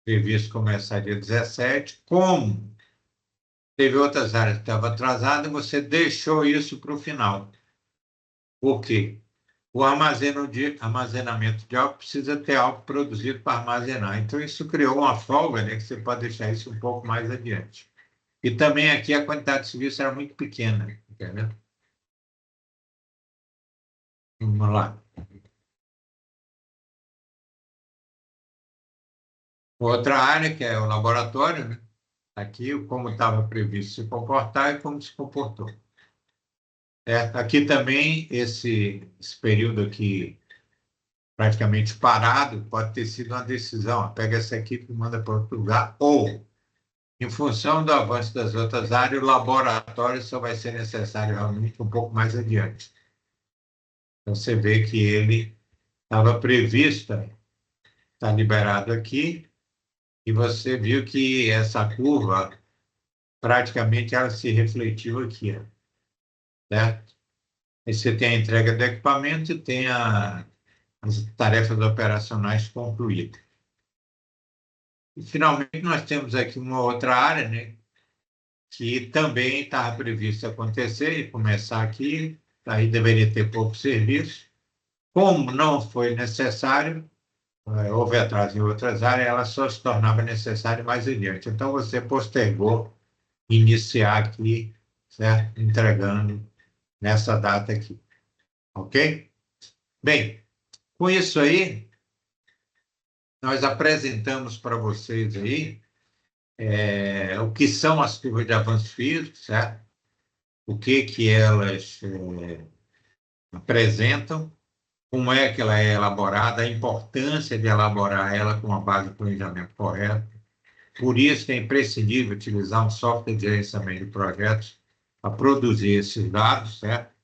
[SPEAKER 1] previsto começar dia 17. Como teve outras áreas que estavam atrasadas, você deixou isso para o final. Por quê? O armazenamento de álcool precisa ter álcool produzido para armazenar. Então, isso criou uma folga, né, que você pode deixar isso um pouco mais adiante. E também aqui a quantidade de serviço era muito pequena, entendeu? Vamos lá. Outra área, que é o laboratório, né? Aqui, como estava previsto se comportar e como se comportou. Aqui também, esse período aqui praticamente parado, pode ter sido uma decisão. Ó, pega essa equipe e manda para outro lugar, ou em função do avanço das outras áreas, o laboratório só vai ser necessário realmente um pouco mais adiante. Então, você vê que ele estava previsto, está liberado aqui, e você viu que essa curva, praticamente, ela se refletiu aqui, ó, certo? Aí você tem a entrega do equipamento e tem as tarefas operacionais concluídas. E, finalmente, nós temos aqui uma outra área, né, que também estava previsto acontecer e começar aqui, aí deveria ter pouco serviço. Como não foi necessário, houve atraso em outras áreas, ela só se tornava necessária mais adiante. Então, você postergou iniciar aqui, certo? Entregando nessa data aqui, ok? Bem, com isso aí, nós apresentamos para vocês aí o que são as curvas de avanço físico, certo? O que que elas apresentam, como é que ela é elaborada, a importância de elaborar ela com uma base de planejamento correta. Por isso que é imprescindível utilizar um software de gerenciamento de projetos para produzir esses dados, certo?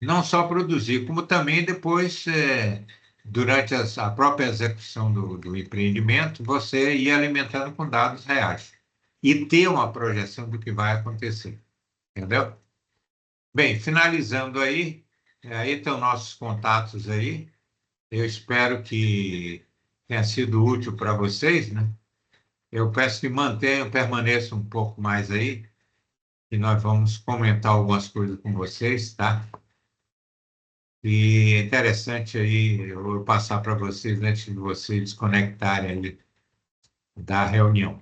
[SPEAKER 1] Não só produzir, como também depois, durante a própria execução do empreendimento, você ir alimentando com dados reais e ter uma projeção do que vai acontecer, entendeu? Bem, finalizando aí estão nossos contatos aí. Eu espero que tenha sido útil para vocês, né? Eu peço que mantenham, permaneçam um pouco mais aí, e nós vamos comentar algumas coisas com vocês, tá? E é interessante aí eu vou passar para vocês antes de vocês desconectarem ali da reunião.